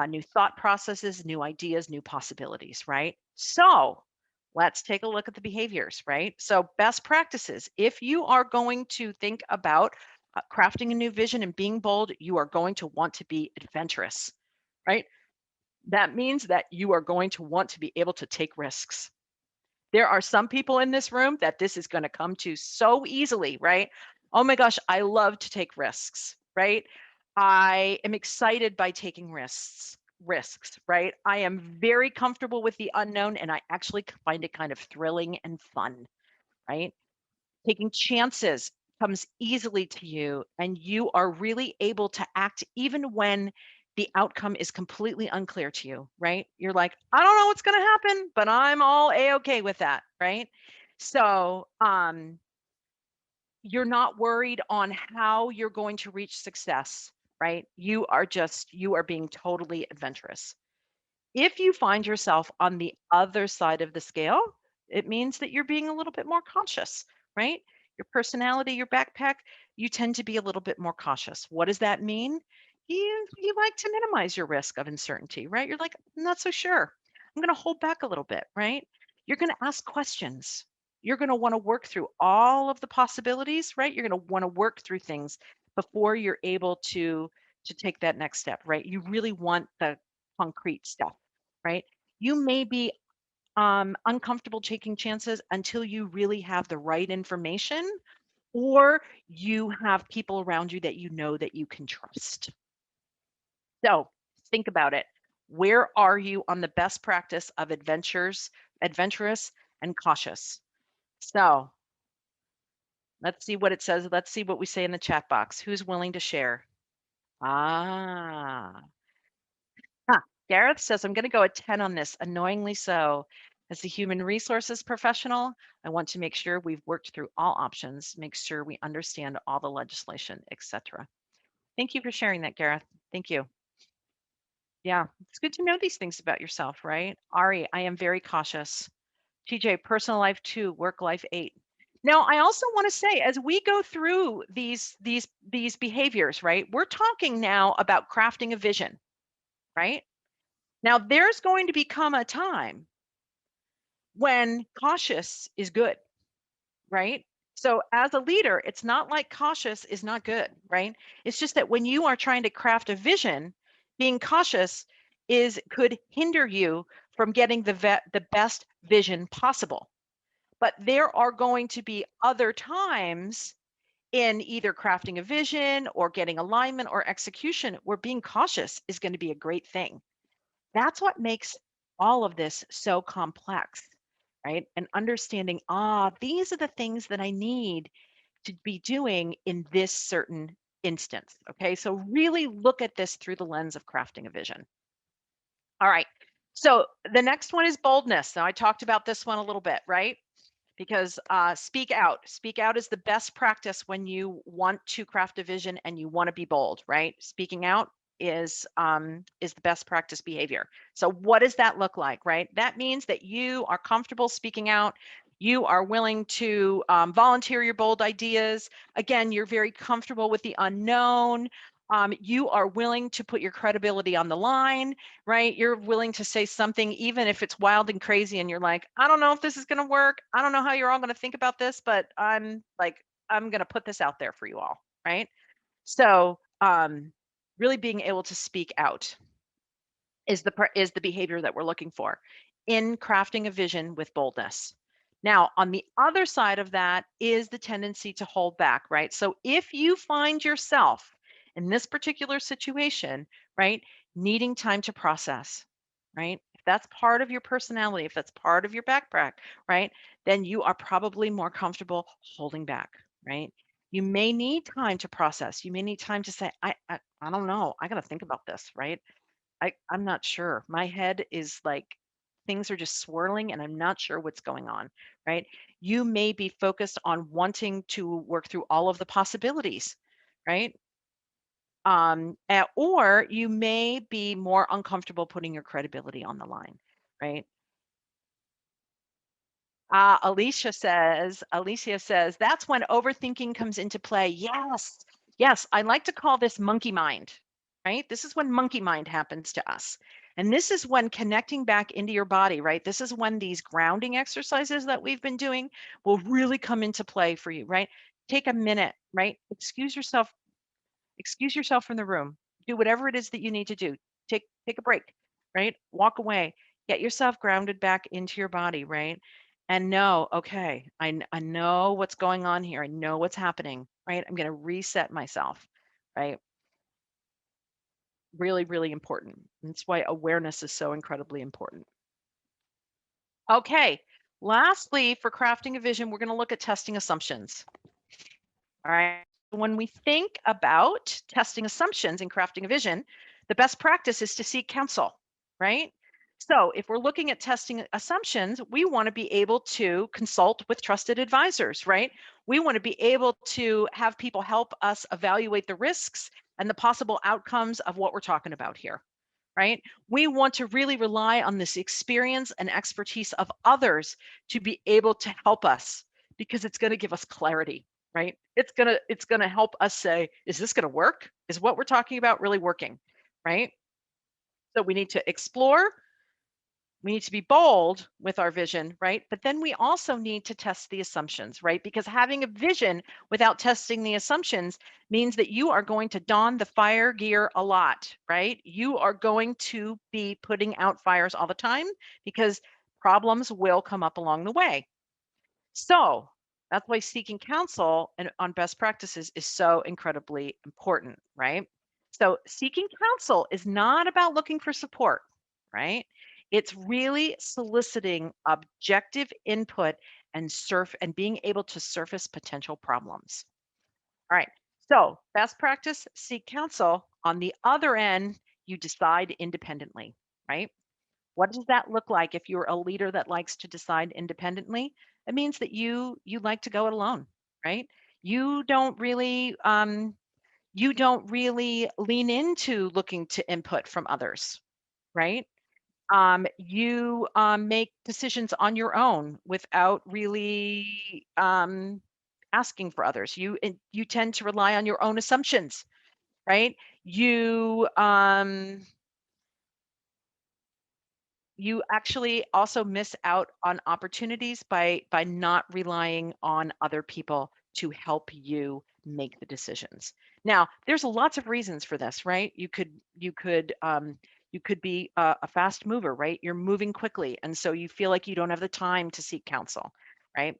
new thought processes, new ideas, new possibilities, right? So, let's take a look at the behaviors, right? So, best practices. If you are going to think about crafting a new vision and being bold, you are going to want to be adventurous, right? That means that you are going to want to be able to take risks. There are some people in this room that this is going to come to so easily, right? Oh my gosh, I love to take risks, right? I am excited by taking risks, right? I am very comfortable with the unknown and I actually find it kind of thrilling and fun, right? Taking chances comes easily to you and you are really able to act even when the outcome is completely unclear to you, right? You're like, I don't know what's going to happen, but I'm all a-okay with that, right? So, you're not worried on how you're going to reach success, right? You are being totally adventurous. If you find yourself on the other side of the scale, it means that you're being a little bit more cautious, right? Your personality, your backpack, you tend to be a little bit more cautious. What does that mean? You like to minimize your risk of uncertainty, right? You're like, I'm not so sure. I'm going to hold back a little bit, right? You're going to ask questions. You're going to want to work through all of the possibilities, right? You're going to want to work through things before you're able to take that next step, right? You really want the concrete stuff, right? You may be uncomfortable taking chances until you really have the right information or you have people around you that you know that you can trust. So think about it. Where are you on the best practice of adventurous and cautious? So let's see what it says. Let's see what we say in the chat box. Who's willing to share? Ah, Gareth says, I'm going to go a 10 on this, annoyingly so. As a human resources professional, I want to make sure we've worked through all options, make sure we understand all the legislation, etc. Thank you for sharing that, Gareth. Thank you. Yeah, it's good to know these things about yourself, right? Ari, I am very cautious. TJ, personal life 2, work life 8. Now, I also want to say, as we go through these behaviors, right? We're talking now about crafting a vision, right? Now, there's going to become a time when cautious is good, right? So, as a leader, it's not like cautious is not good, right? It's just that when you are trying to craft a vision, being cautious could hinder you from getting the best vision possible. But there are going to be other times in either crafting a vision or getting alignment or execution where being cautious is going to be a great thing. That's what makes all of this so complex, right? And understanding, these are the things that I need to be doing in this certain instance. Okay. So really look at this through the lens of crafting a vision. All right. So the next one is boldness. Now I talked about this one a little bit, right? Because speak out. Speak out is the best practice when you want to craft a vision and you want to be bold, right? Speaking out is the best practice behavior. So what does that look like, right? That means that you are comfortable speaking out. You are willing to volunteer your bold ideas. Again, you're very comfortable with the unknown. You are willing to put your credibility on the line, right? You're willing to say something, even if it's wild and crazy, and you're like, I don't know if this is going to work. I don't know how you're all going to think about this, but I'm going to put this out there for you all, right? So, really being able to speak out is the behavior that we're looking for in crafting a vision with boldness. Now, on the other side of that is the tendency to hold back, right? So if you find yourself in this particular situation, right, needing time to process, right? If that's part of your personality, if that's part of your backpack, right, then you are probably more comfortable holding back, right? You may need time to process. You may need time to say, I don't know. I got to think about this, right? I'm not sure. My head is like, things are just swirling and I'm not sure what's going on, right? You may be focused on wanting to work through all of the possibilities, right? Or you may be more uncomfortable putting your credibility on the line, right? Alicia says, that's when overthinking comes into play. Yes, yes, I like to call this monkey mind, right? This is when monkey mind happens to us. And this is when connecting back into your body, right? This is when these grounding exercises that we've been doing will really come into play for you, right? Take a minute, right? Excuse yourself from the room. Do whatever it is that you need to do. Take a break, right? Walk away. Get yourself grounded back into your body, right? And know, okay, I know what's going on here. I know what's happening, right? I'm going to reset myself, right? Really, really important. That's why awareness is so incredibly important. Okay. Lastly, for crafting a vision, we're going to look at testing assumptions. All right. When we think about testing assumptions and crafting a vision, the best practice is to seek counsel, right? So if we're looking at testing assumptions, we want to be able to consult with trusted advisors, right? We want to be able to have people help us evaluate the risks and the possible outcomes of what we're talking about here, right? We want to really rely on this experience and expertise of others to be able to help us because it's going to give us clarity, right? It's going to help us say, is this going to work? Is what we're talking about really working, right? So we need to explore, we need to be bold with our vision, right? But then we also need to test the assumptions, right? Because having a vision without testing the assumptions means that you are going to don the fire gear a lot, right? You are going to be putting out fires all the time because problems will come up along the way. So that's why seeking counsel and on best practices is so incredibly important, right? So seeking counsel is not about looking for support, right? It's really soliciting objective input and being able to surface potential problems. All right. So best practice, seek counsel. On the other end, you decide independently, right? What does that look like if you're a leader that likes to decide independently? It means that you like to go it alone, right? You don't really lean into looking to input from others, right? You make decisions on your own without really asking for others. You tend to rely on your own assumptions, right? You actually also miss out on opportunities by not relying on other people to help you make the decisions. Now, there's lots of reasons for this, right? You could be a fast mover, right? You're moving quickly, and so you feel like you don't have the time to seek counsel, right?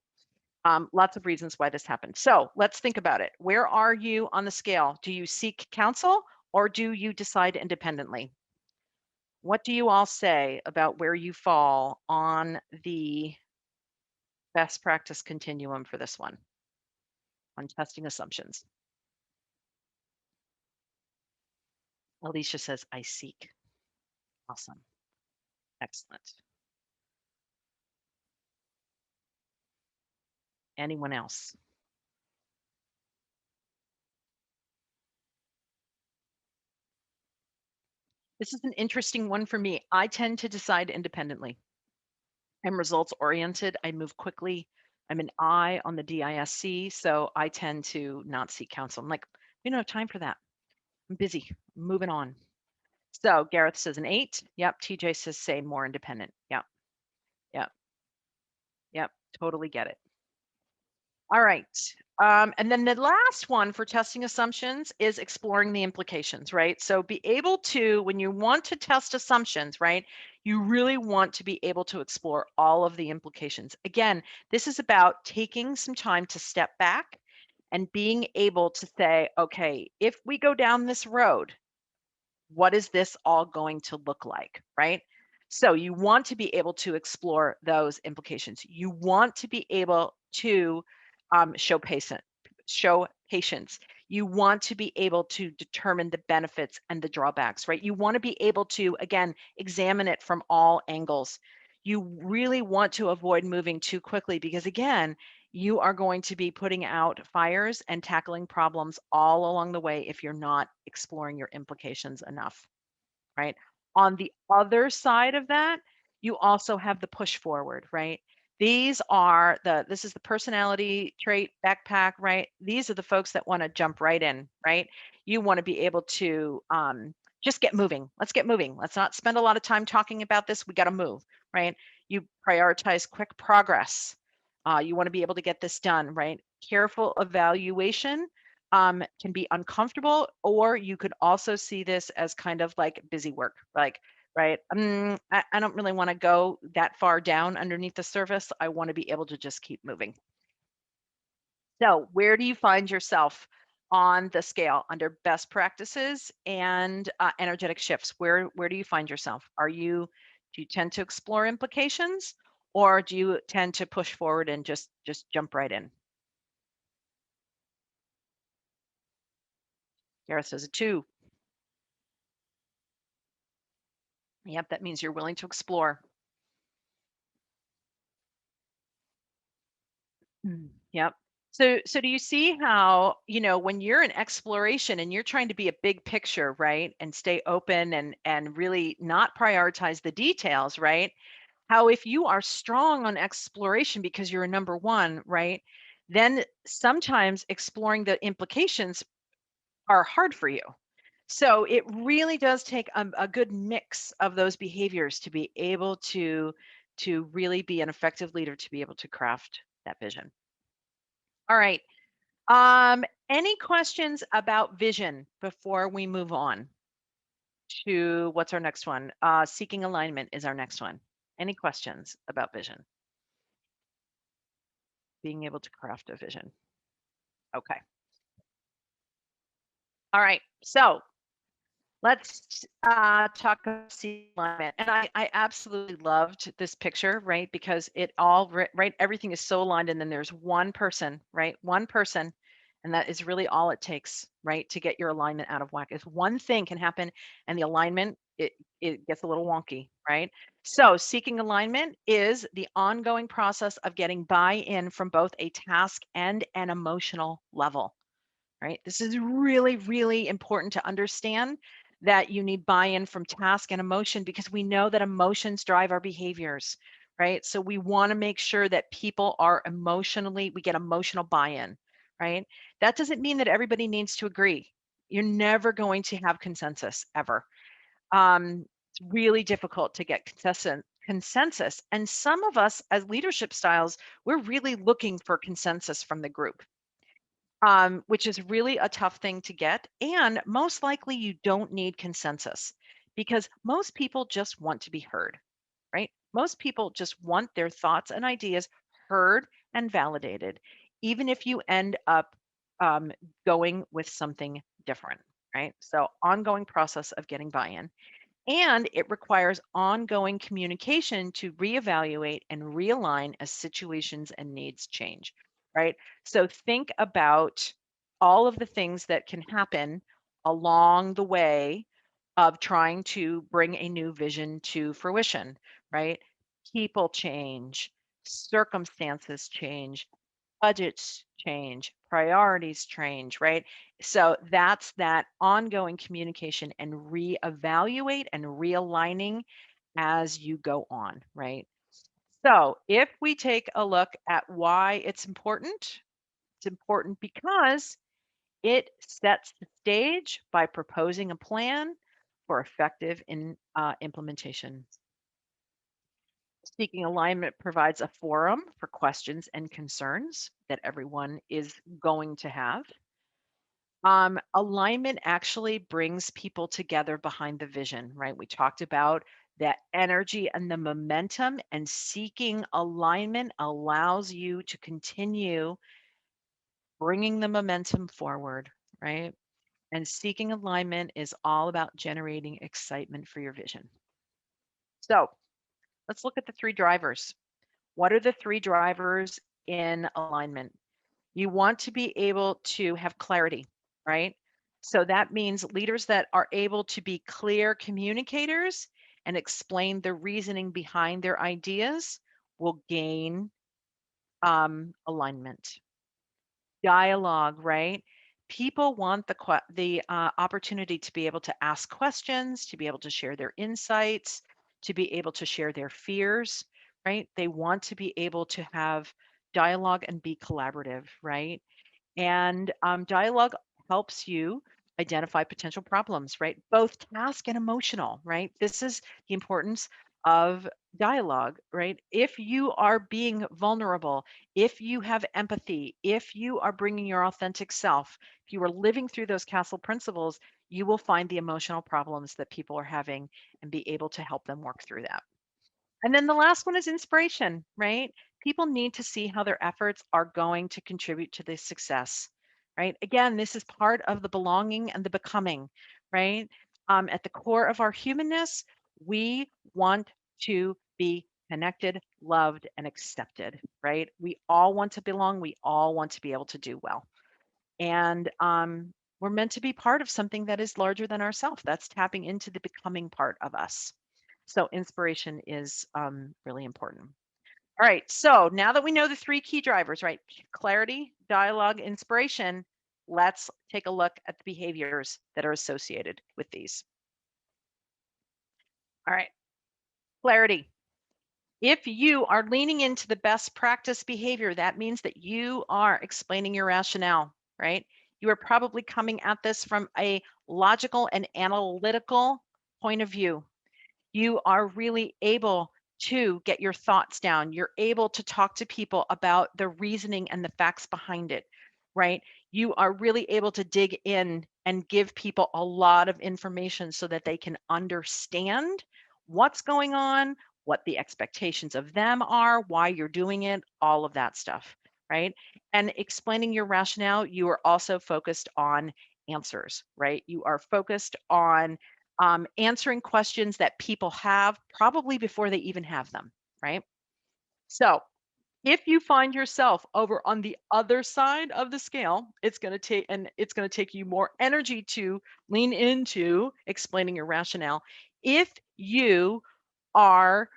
Lots of reasons why this happens. So let's think about it. Where are you on the scale? Do you seek counsel or do you decide independently? What do you all say about where you fall on the best practice continuum for this one, on testing assumptions? Alicia says, I seek. Awesome. Excellent. Anyone else? This is an interesting one for me. I tend to decide independently. I'm results oriented. I move quickly. I'm an I on the DISC, so I tend to not seek counsel. I'm like, we don't have time for that. I'm busy. I'm moving on. So Gareth says an 8. Yep. TJ says say more independent. Yep. Yep. Yep. Totally get it. All right. And then the last one for testing assumptions is exploring the implications, right? So be able to, when you want to test assumptions, right, you really want to be able to explore all of the implications. Again, this is about taking some time to step back and being able to say, okay, if we go down this road, what is this all going to look like, right? So you want to be able to explore those implications. You want to be able to show show patience. You want to be able to determine the benefits and the drawbacks, right? You want to be able to, again, examine it from all angles. You really want to avoid moving too quickly because, again, you are going to be putting out fires and tackling problems all along the way if you're not exploring your implications enough, right? On the other side of that, you also have the push forward, right? This is the personality trait backpack, right? These are the folks that want to jump right in, right? You want to be able to just get moving. Let's get moving. Let's not spend a lot of time talking about this. We got to move, right? You prioritize quick progress. You want to be able to get this done, right? Careful evaluation can be uncomfortable, or you could also see this as kind of like busy work, like, right? I don't really want to go that far down underneath the surface. I want to be able to just keep moving. So where do you find yourself on the scale under best practices and energetic shifts? Where do you find yourself? Do you tend to explore implications, or do you tend to push forward and just jump right in? Gareth says a 2. Yep, that means you're willing to explore. Yep. So do you see how, when you're in exploration and you're trying to be a big picture, right? And stay open and really not prioritize the details, right? How if you are strong on exploration because you're a number 1, right? Then sometimes exploring the implications are hard for you. So it really does take a good mix of those behaviors to be able to really be an effective leader, to be able to craft that vision. All right. Any questions about vision before we move on to what's our next one? Seeking alignment is our next one. Any questions about vision? Being able to craft a vision. Okay. All right. So let's talk about seeking alignment. And I absolutely loved this picture, right? Because it all, right, everything is so aligned. And then there's one person, right? One person. And that is really all it takes, right? To get your alignment out of whack. If one thing can happen and the alignment, it gets a little wonky, right? So seeking alignment is the ongoing process of getting buy-in from both a task and an emotional level, right? This is really, really important to understand, that you need buy-in from task and emotion, because we know that emotions drive our behaviors, right? So we want to make sure that people are we get emotional buy-in, right? That doesn't mean that everybody needs to agree. You're never going to have consensus ever. It's really difficult to get consensus. And some of us as leadership styles, we're really looking for consensus from the group. Which is really a tough thing to get. And most likely you don't need consensus, because most people just want to be heard, right? Most people just want their thoughts and ideas heard and validated, even if you end up going with something different, right? So ongoing process of getting buy-in. And it requires ongoing communication to reevaluate and realign as situations and needs change, right? So think about all of the things that can happen along the way of trying to bring a new vision to fruition, right? People change, circumstances change, budgets change, priorities change, right? So that's that ongoing communication and reevaluate and realigning as you go on, right? So if we take a look at why it's important because it sets the stage by proposing a plan for effective implementation. Seeking alignment provides a forum for questions and concerns that everyone is going to have. Alignment actually brings people together behind the vision, right? We talked about that energy and the momentum, and seeking alignment allows you to continue bringing the momentum forward, right? And seeking alignment is all about generating excitement for your vision. So let's look at the 3 drivers. What are the 3 drivers in alignment? You want to be able to have clarity, right? So that means leaders that are able to be clear communicators and explain the reasoning behind their ideas will gain alignment. Dialogue, right? People want the opportunity to be able to ask questions, to be able to share their insights, to be able to share their fears, right? They want to be able to have dialogue and be collaborative, right? And dialogue helps you identify potential problems, right? Both task and emotional, right? This is the importance of dialogue, right? If you are being vulnerable, if you have empathy, if you are bringing your authentic self, if you are living through those castle principles, you will find the emotional problems that people are having and be able to help them work through that. And then the last one is inspiration, right? People need to see how their efforts are going to contribute to the success, right? Again, this is part of the belonging and the becoming, right? At the core of our humanness, we want to be connected, loved, and accepted, right? We all want to belong. We all want to be able to do well. And we're meant to be part of something that is larger than ourselves. That's tapping into the becoming part of us. So inspiration is really important. All right, so now that we know the 3 key drivers, right? Clarity, dialogue, inspiration, let's take a look at the behaviors that are associated with these. All right, clarity. If you are leaning into the best practice behavior, that means that you are explaining your rationale, right? You are probably coming at this from a logical and analytical point of view. You are really able to get your thoughts down. You're able to talk to people about the reasoning and the facts behind it, right? You are really able to dig in and give people a lot of information so that they can understand what's going on, what the expectations of them are, why you're doing it, all of that stuff, right? And explaining your rationale, you are also focused on answers, right? You are focused on answering questions that people have probably before they even have them, right? So if you find yourself over on the other side of the scale, it's going to take you more energy to lean into explaining your rationale. If you are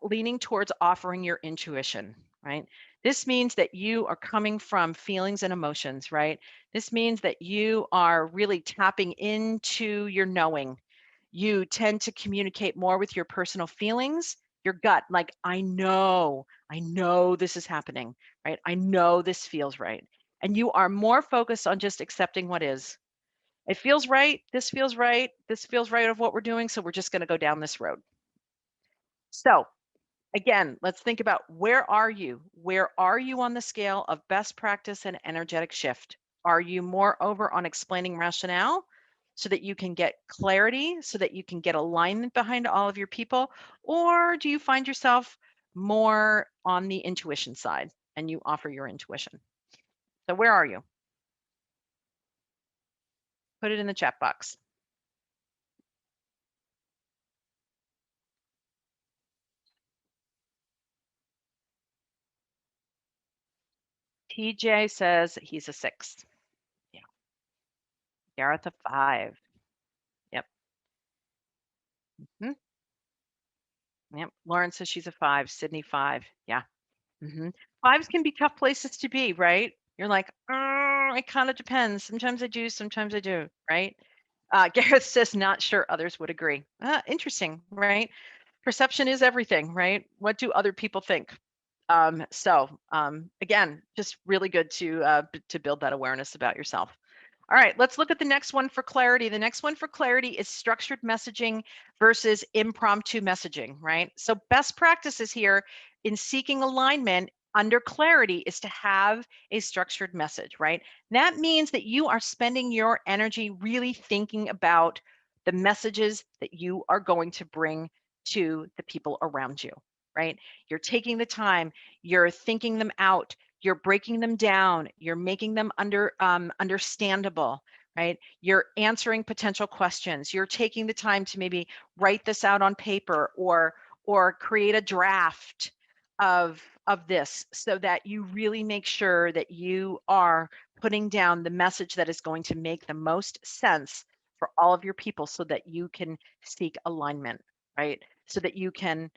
leaning towards offering your intuition, right? This means that you are coming from feelings and emotions, right? This means that you are really tapping into your knowing. You tend to communicate more with your personal feelings, your gut, like, I know this is happening, right? I know this feels right. And you are more focused on just accepting what is. It feels right. This feels right. This feels right of what we're doing. So we're just going to go down this road. So again, let's think about where are you? Where are you on the scale of best practice and energetic shift? Are you more over on explaining rationale so that you can get clarity, so that you can get alignment behind all of your people? Or do you find yourself more on the intuition side and you offer your intuition? So where are you? Put it in the chat box. TJ says he's a 6. Yeah. Gareth a 5. Yep. Yep. Lauren says she's a 5. Sydney 5. Yeah. 5s can be tough places to be, right? You're like, it kind of depends. Sometimes I do, sometimes I do, right? Gareth says, not sure others would agree. Interesting, right? Perception is everything, right? What do other people think? Again, just really good to build that awareness about yourself. All right, let's look at the next one for clarity. The next one for clarity is structured messaging versus impromptu messaging, right? So best practices here in seeking alignment under clarity is to have a structured message, right? That means that you are spending your energy really thinking about the messages that you are going to bring to the people around you, right? You're taking the time, you're thinking them out, you're breaking them down, you're making them understandable, right? You're answering potential questions, you're taking the time to maybe write this out on paper or create a draft of of this so that you really make sure that you are putting down the message that is going to make the most sense for all of your people so that you can seek alignment, right? So that you can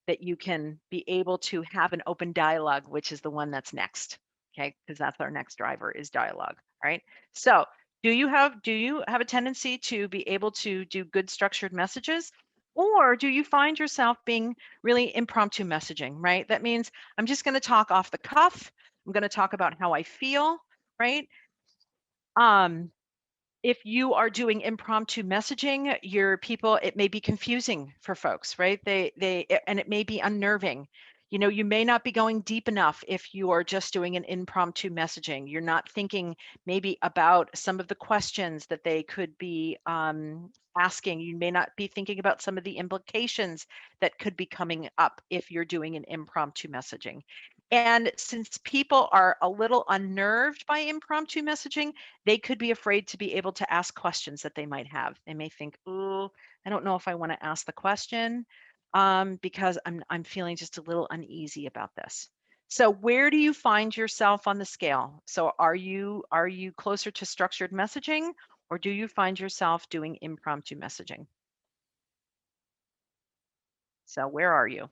be able to have an open dialogue, which is the one that's next. Okay, because that's our next driver is dialogue, right? So do you have a tendency to be able to do good structured messages? Or do you find yourself being really impromptu messaging, right? That means I'm just going to talk off the cuff. I'm going to talk about how I feel, right? If you are doing impromptu messaging, your people, it may be confusing for folks, right? And it may be unnerving. You know, you may not be going deep enough if you are just doing an impromptu messaging. You're not thinking maybe about some of the questions that they could be asking. You may not be thinking about some of the implications that could be coming up if you're doing an impromptu messaging. And since people are a little unnerved by impromptu messaging, they could be afraid to be able to ask questions that they might have. They may think, "Oh, I don't know if I want to ask the question because I'm feeling just a little uneasy about this." So where do you find yourself on the scale? So are you closer to structured messaging, or do you find yourself doing impromptu messaging? So where are you?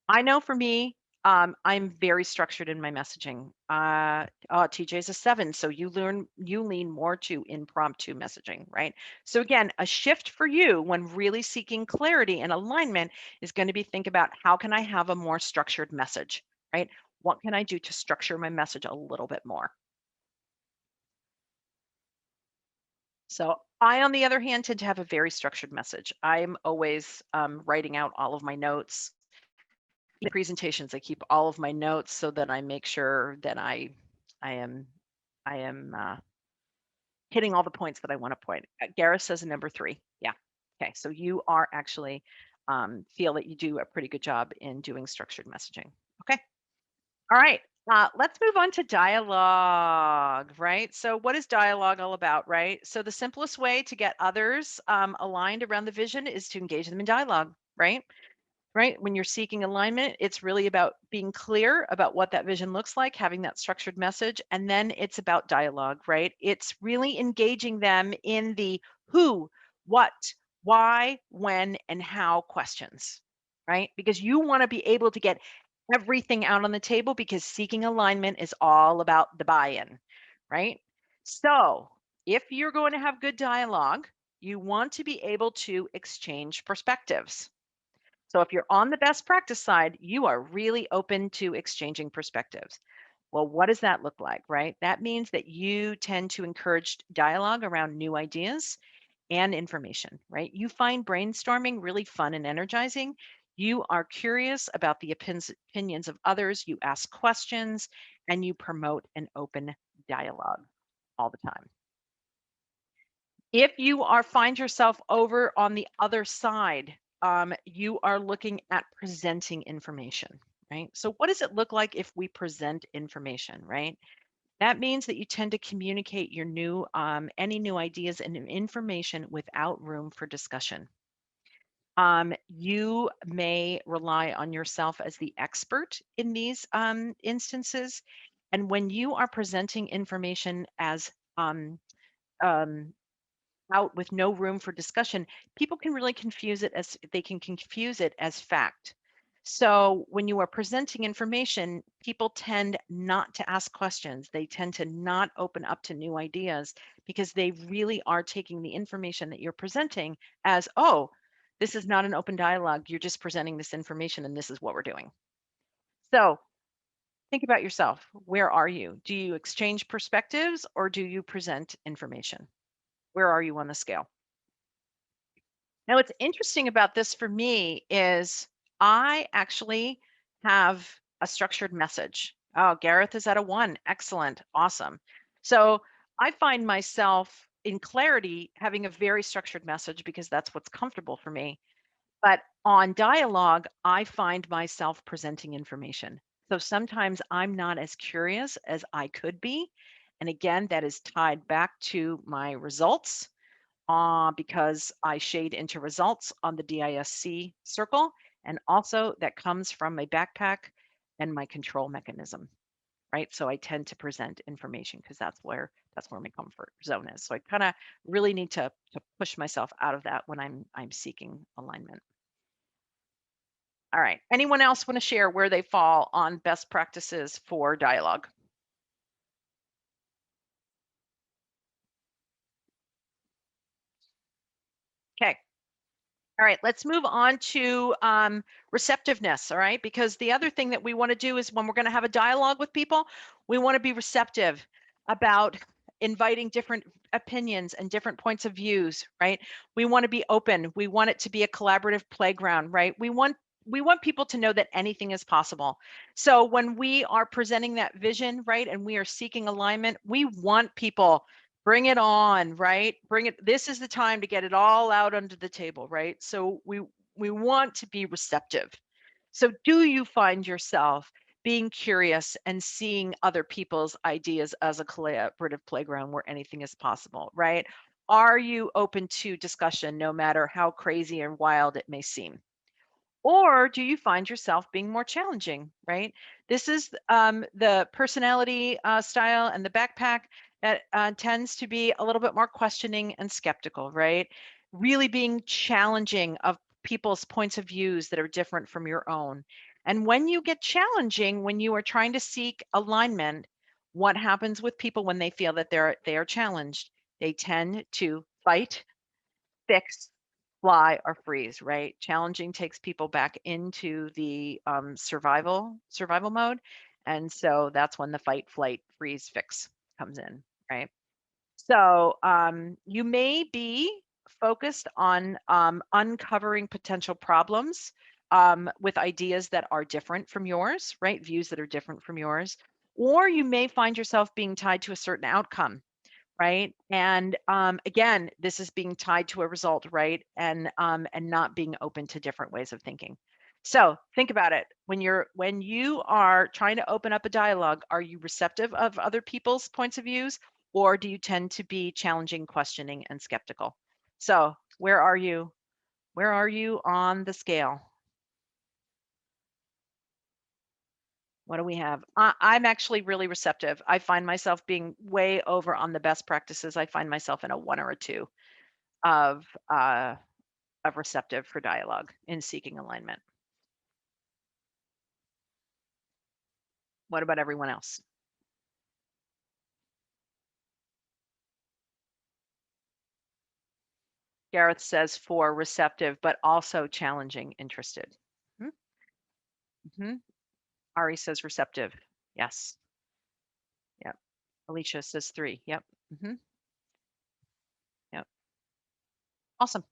I know for me, I'm very structured in my messaging. TJ's a 7, so you lean more to impromptu messaging, right? So again, a shift for you when really seeking clarity and alignment is going to be think about how can I have a more structured message, right? What can I do to structure my message a little bit more? So I, on the other hand, tend to have a very structured message. I'm always writing out all of my notes. In presentations, I keep all of my notes so that I make sure that I am hitting all the points that I want to point. Gareth says a number 3. Yeah. Okay. So you are actually feel that you do a pretty good job in doing structured messaging. Okay. All right. Let's move on to dialogue, right? So what is dialogue all about, right? So the simplest way to get others aligned around the vision is to engage them in dialogue, right? Right? When you're seeking alignment, it's really about being clear about what that vision looks like, having that structured message, and then it's about dialogue, right? It's really engaging them in the who, what, why, when, and how questions, right? Because you want to be able to get everything out on the table because seeking alignment is all about the buy-in, right? So if you're going to have good dialogue, you want to be able to exchange perspectives. So if you're on the best practice side, you are really open to exchanging perspectives. Well, what does that look like, right? That means that you tend to encourage dialogue around new ideas and information, right? You find brainstorming really fun and energizing. You are curious about the opinions of others, you ask questions, and you promote an open dialogue all the time. If you find yourself over on the other side, you are looking at presenting information, right? So what does it look like if we present information, right? That means that you tend to communicate your any new ideas and information without room for discussion. You may rely on yourself as the expert in these instances. And when you are presenting information as um, out with no room for discussion, people can really confuse it as fact. So when you are presenting information, people tend not to ask questions. They tend to not open up to new ideas because they really are taking the information that you're presenting as, oh, this is not an open dialogue. You're just presenting this information and this is what we're doing. So think about yourself. Where are you? Do you exchange perspectives or do you present information? Where are you on the scale? Now, what's interesting about this for me is I actually have a structured message. Oh, Gareth is at a 1. Excellent. Awesome. So I find myself in clarity having a very structured message because that's what's comfortable for me. But on dialogue, I find myself presenting information. So sometimes I'm not as curious as I could be. And again, that is tied back to my results because I shade into results on the DISC circle. And also that comes from my backpack and my control mechanism, right? So I tend to present information because that's where my comfort zone is. So I kind of really need to push myself out of that when I'm seeking alignment. All right. Anyone else want to share where they fall on best practices for dialogue? Okay. All right, let's move on to receptiveness, all right? Because the other thing that we want to do is when we're going to have a dialogue with people, we want to be receptive about inviting different opinions and different points of views, right? We want to be open. We want it to be a collaborative playground, right? We want people to know that anything is possible. So when we are presenting that vision, right, and we are seeking alignment, we want people, bring it on, right? Bring it. This is the time to get it all out under the table, right? So we want to be receptive. So do you find yourself being curious and seeing other people's ideas as a collaborative playground where anything is possible, right? Are you open to discussion no matter how crazy and wild it may seem? Or do you find yourself being more challenging, right? This is the personality style and the backpack that tends to be a little bit more questioning and skeptical, right? Really being challenging of people's points of views that are different from your own. And when you get challenging, when you are trying to seek alignment, what happens with people when they feel that they are challenged? They tend to fight, fix, fly, or freeze, right? Challenging takes people back into the survival mode. And so that's when the fight, flight, freeze, fix comes in, right? So you may be focused on uncovering potential problems with ideas that are different from yours, right? Views that are different from yours. Or you may find yourself being tied to a certain outcome, right? And again, this is being tied to a result, right? And not being open to different ways of thinking. So think about it. When you are trying to open up a dialogue, are you receptive of other people's points of views, or do you tend to be challenging, questioning, and skeptical? So where are you? Where are you on the scale? What do we have? I'm actually really receptive. I find myself being way over on the best practices. I find myself in a 1 or a 2 of receptive for dialogue in seeking alignment. What about everyone else? Gareth says for receptive, but also challenging, interested. Mm-hmm. Ari says receptive. Yes. Yep. Alicia says 3. Yep. Mm-hmm. Yep. Awesome.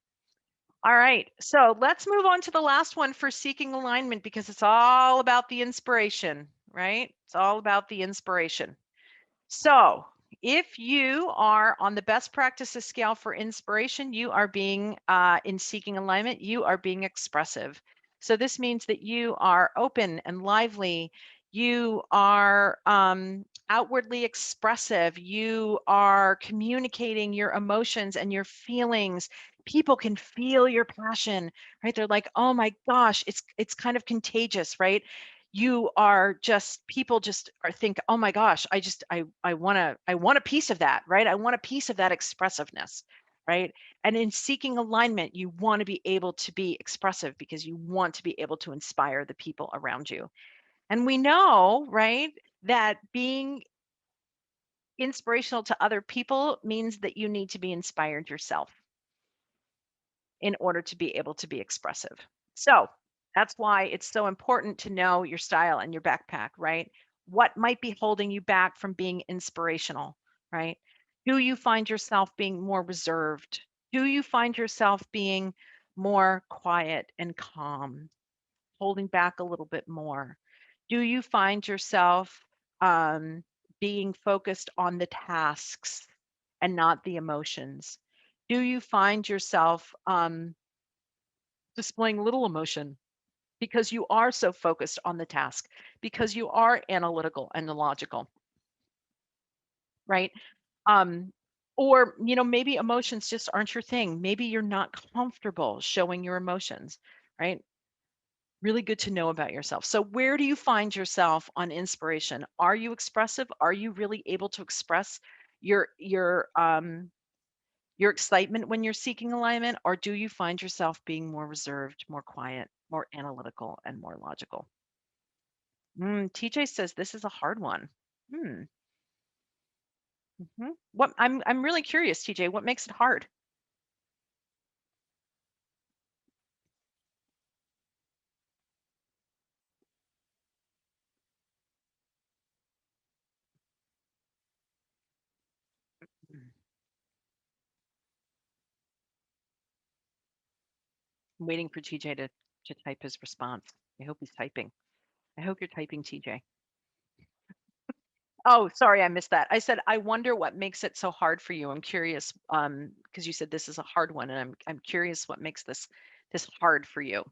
All right. So let's move on to the last one for seeking alignment, because it's all about the inspiration, right? It's all about the inspiration. So if you are on the best practices scale for inspiration, you are being in seeking alignment, you are being expressive. So this means that you are open and lively. You are outwardly expressive. You are communicating your emotions and your feelings. People can feel your passion, right? They're like, oh my gosh, it's kind of contagious, right? You are just, people just are think, oh my gosh, I want a piece of that, right? I want a piece of that expressiveness, right? And in seeking alignment, you want to be able to be expressive because you want to be able to inspire the people around you. And we know, right, that being inspirational to other people means that you need to be inspired yourself in order to be able to be expressive. So that's why it's so important to know your style and your backpack, right? What might be holding you back from being inspirational, right? Do you find yourself being more reserved? Do you find yourself being more quiet and calm, holding back a little bit more? Do you find yourself being focused on the tasks and not the emotions? Do you find yourself displaying little emotion because you are so focused on the task, because you are analytical and logical, right? Um, or, maybe emotions just aren't your thing. Maybe you're not comfortable showing your emotions, right? Really good to know about yourself. So where do you find yourself on inspiration? Are you expressive? Are you really able to express your excitement when you're seeking alignment, or do you find yourself being more reserved, more quiet, more analytical, and more logical? TJ says this is a hard one. What I'm really curious, TJ, what makes it hard? Mm. I'm waiting for TJ to type his response. I hope he's typing. I hope you're typing, TJ. Oh, sorry, I missed that. I said, I wonder what makes it so hard for you. I'm curious, because you said this is a hard one, and I'm curious what makes this hard for you.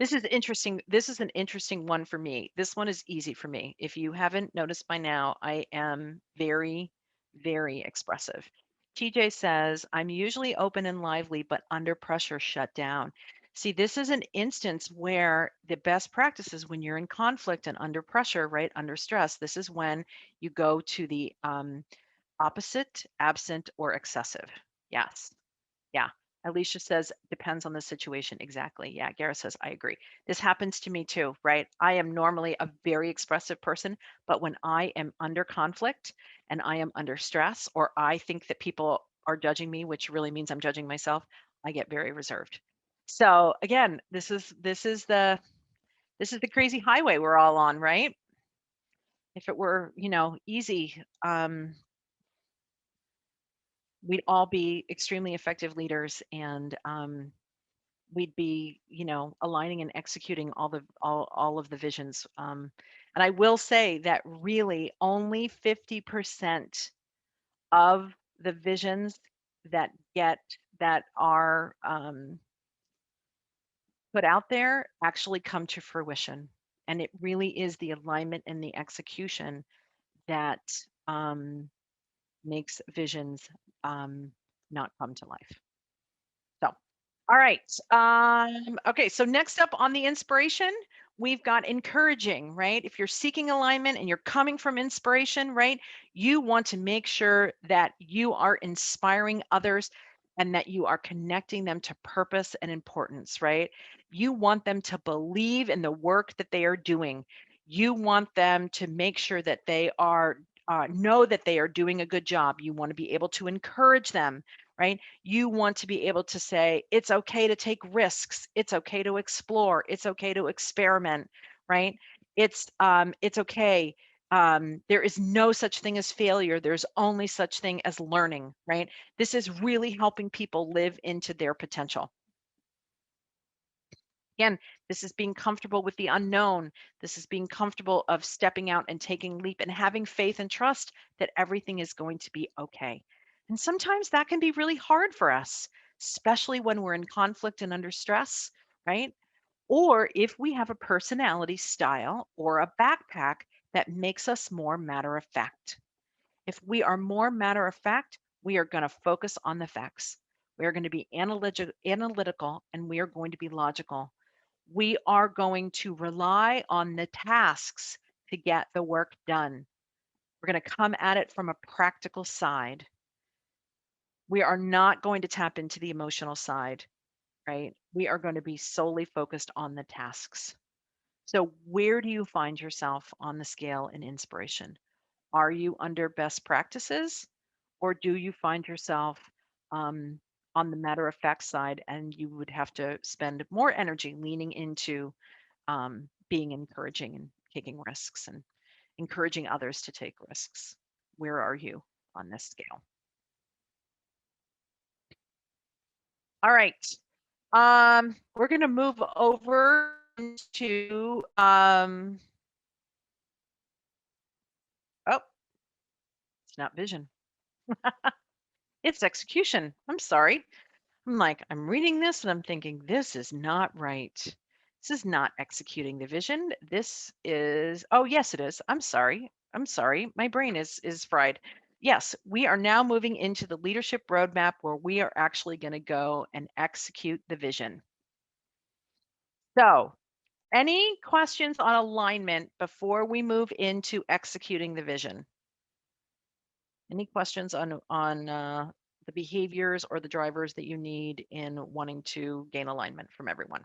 This is interesting. This is an interesting one for me. This one is easy for me. If you haven't noticed by now, I am very, very expressive. TJ says, I'm usually open and lively, but under pressure, shut down. See, this is an instance where the best practice is when you're in conflict and under pressure, right? Under stress. This is when you go to the opposite, absent, or excessive. Yes. Yeah. Alicia says, depends on the situation. Exactly. Yeah. Gareth says, I agree. This happens to me too, right? I am normally a very expressive person, but when I am under conflict and I am under stress, or I think that people are judging me, which really means I'm judging myself, I get very reserved. So again, this is the crazy highway we're all on, right? If it were, easy, we'd all be extremely effective leaders, and we'd be aligning and executing all of the visions, and I will say that really only 50% of the visions that are put out there actually come to fruition, and it really is the alignment and the execution that makes visions not come to life. So, all right. Okay, so next up on the inspiration, we've got encouraging, right? If you're seeking alignment and you're coming from inspiration, right, you want to make sure that you are inspiring others and that you are connecting them to purpose and importance, right? You want them to believe in the work that they are doing. You want them to make sure that they are know that they are doing a good job. You want to be able to encourage them, right? You want to be able to say, it's okay to take risks. It's okay to explore. It's okay to experiment, right? It's okay. There is no such thing as failure. There's only such thing as learning, right? This is really helping people live into their potential. Again, this is being comfortable with the unknown. This is being comfortable of stepping out and taking leap and having faith and trust that everything is going to be okay. And sometimes that can be really hard for us, especially when we're in conflict and under stress, right? Or if we have a personality style or a backpack that makes us more matter of fact. If we are more matter of fact, we are going to focus on the facts. We are going to be analytical, and we are going to be logical. We are going to rely on the tasks to get the work done. We're going to come at it from a practical side. We are not going to tap into the emotional side, right? We are going to be solely focused on the tasks. So, where do you find yourself on the scale in inspiration? Are you under best practices, or do you find yourself on the matter of fact side, and you would have to spend more energy leaning into being encouraging and taking risks and encouraging others to take risks? Where are you on this scale? All right. We're going to move over to oh, it's not vision. It's execution. I'm sorry. I'm reading this and I'm thinking, this is not right. This is not executing the vision. This is, oh, yes, it is. I'm sorry. My brain is fried. yes, we are now moving into the leadership roadmap where we are actually going to go and execute the vision. So, any questions on alignment before we move into executing the vision? Any questions on the behaviors or the drivers that you need in wanting to gain alignment from everyone?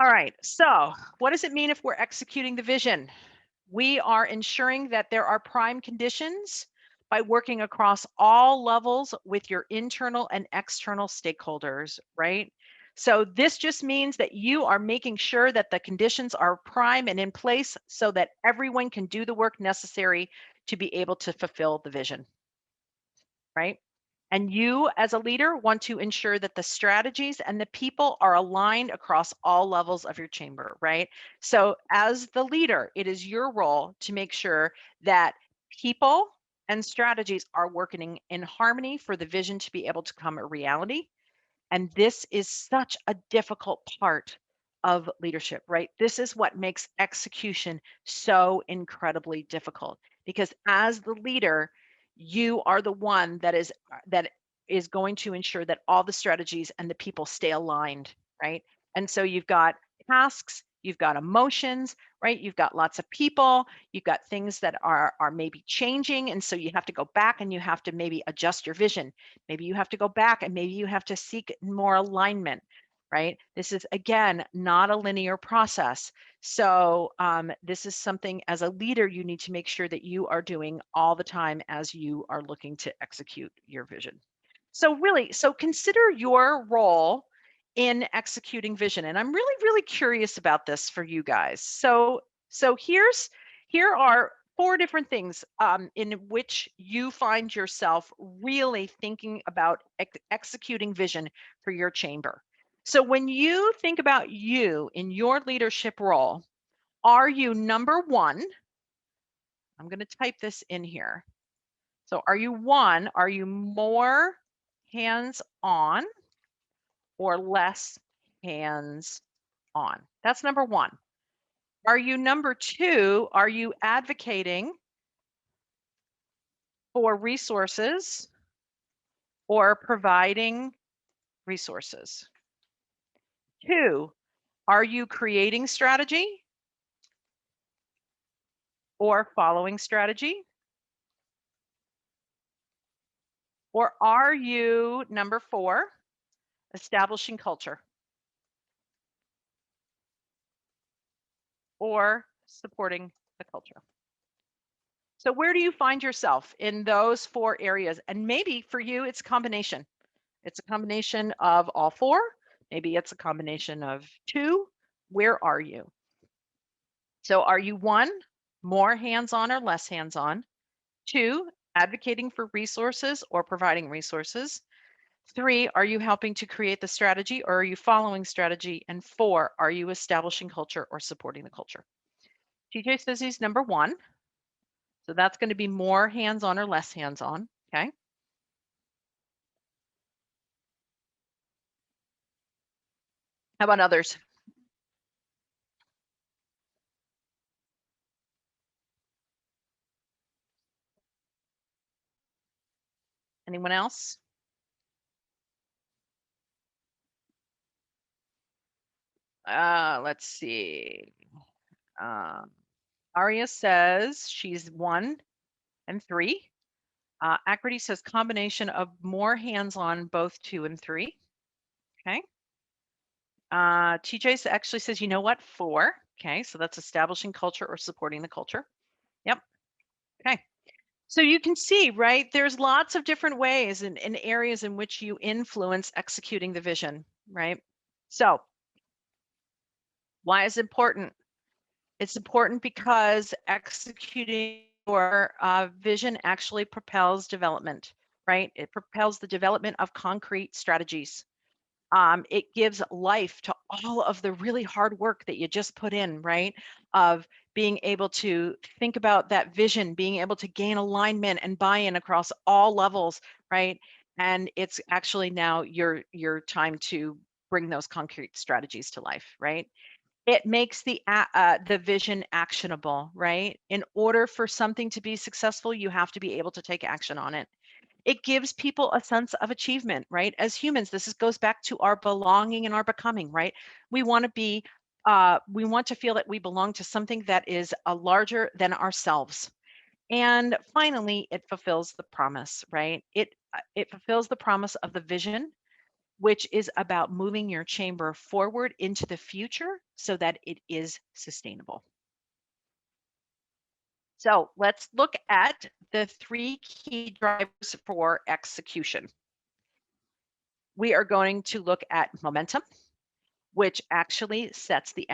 All right, so what does it mean if we're executing the vision? We are ensuring that there are prime conditions by working across all levels with your internal and external stakeholders, right? So this just means that you are making sure that the conditions are prime and in place so that everyone can do the work necessary to be able to fulfill the vision, right? And you, as a leader, want to ensure that the strategies and the people are aligned across all levels of your chamber, right? So, as the leader, it is your role to make sure that people and strategies are working in harmony for the vision to be able to become a reality. And this is such a difficult part of leadership, right? This is what makes execution so incredibly difficult because as the leader, you are the one that is going to ensure that all the strategies and the people stay aligned, right? And so you've got tasks, you've got emotions, right? You've got lots of people, you've got things that are maybe changing, and so you have to go back and you have to maybe adjust your vision. Maybe you have to go back and maybe you have to seek more alignment, right? This is, again, not a linear process. So this is something as a leader, you need to make sure that you are doing all the time as you are looking to execute your vision. So really, so consider your role in executing vision. And I'm really, really curious about this for you guys. So here are 4 different things in which you find yourself really thinking about executing vision for your chamber. So when you think about you in your leadership role, are you number 1? I'm going to type this in here. So are you more hands-on or less hands-on? That's number 1. Are you number 2? Are you advocating for resources or providing resources? 2, are you creating strategy or following strategy? Or are you, number 4, establishing culture or supporting the culture? So where do you find yourself in those 4 areas? And maybe for you, it's a combination. It's a combination of all 4. Maybe it's a combination of 2. Where are you? So are you 1, more hands-on or less hands-on? 2, advocating for resources or providing resources? 3, are you helping to create the strategy or are you following strategy? And 4, are you establishing culture or supporting the culture? TJ says he's number 1. So that's going to be more hands-on or less hands-on. Okay. How about others? Anyone else? Let's see. Aria says she's 1 and 3. Akriti says combination of more hands-on, both 2 and 3. Okay. TJ actually says, you know what, 4. Okay, so that's establishing culture or supporting the culture. Yep. Okay. So you can see, right, there's lots of different ways and areas in which you influence executing the vision, right? So why is it important? It's important because executing your vision actually propels development, right? It propels the development of concrete strategies. It gives life to all of the really hard work that you just put in, right? Of being able to think about that vision, being able to gain alignment and buy-in across all levels, right? And it's actually now your time to bring those concrete strategies to life, right? It makes the vision actionable, right? In order for something to be successful, you have to be able to take action on it. It gives people a sense of achievement, right? As humans, goes back to our belonging and our becoming, right? We want to be, we want to feel that we belong to something that is larger than ourselves. And finally, it fulfills the promise, right? It fulfills the promise of the vision, which is about moving your chamber forward into the future so that it is sustainable. So let's look at the 3 key drivers for execution. We are going to look at momentum, which actually sets the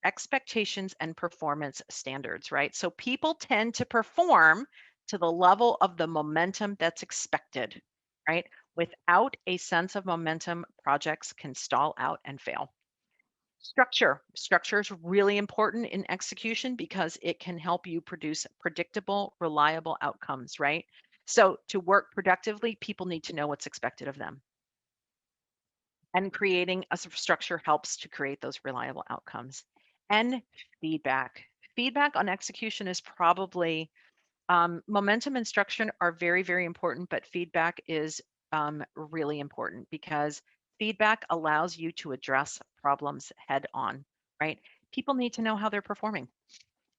expectations and performance standards, right? So people tend to perform to the level of the momentum that's expected, right? Without a sense of momentum, projects can stall out and fail. Structure is really important in execution because it can help you produce predictable, reliable outcomes, right? So to work productively, people need to know what's expected of them. And creating a structure helps to create those reliable outcomes. And feedback. Feedback on execution is probably momentum and structure are very, very important, but feedback is really important because feedback allows you to address problems head on, right? People need to know how they're performing.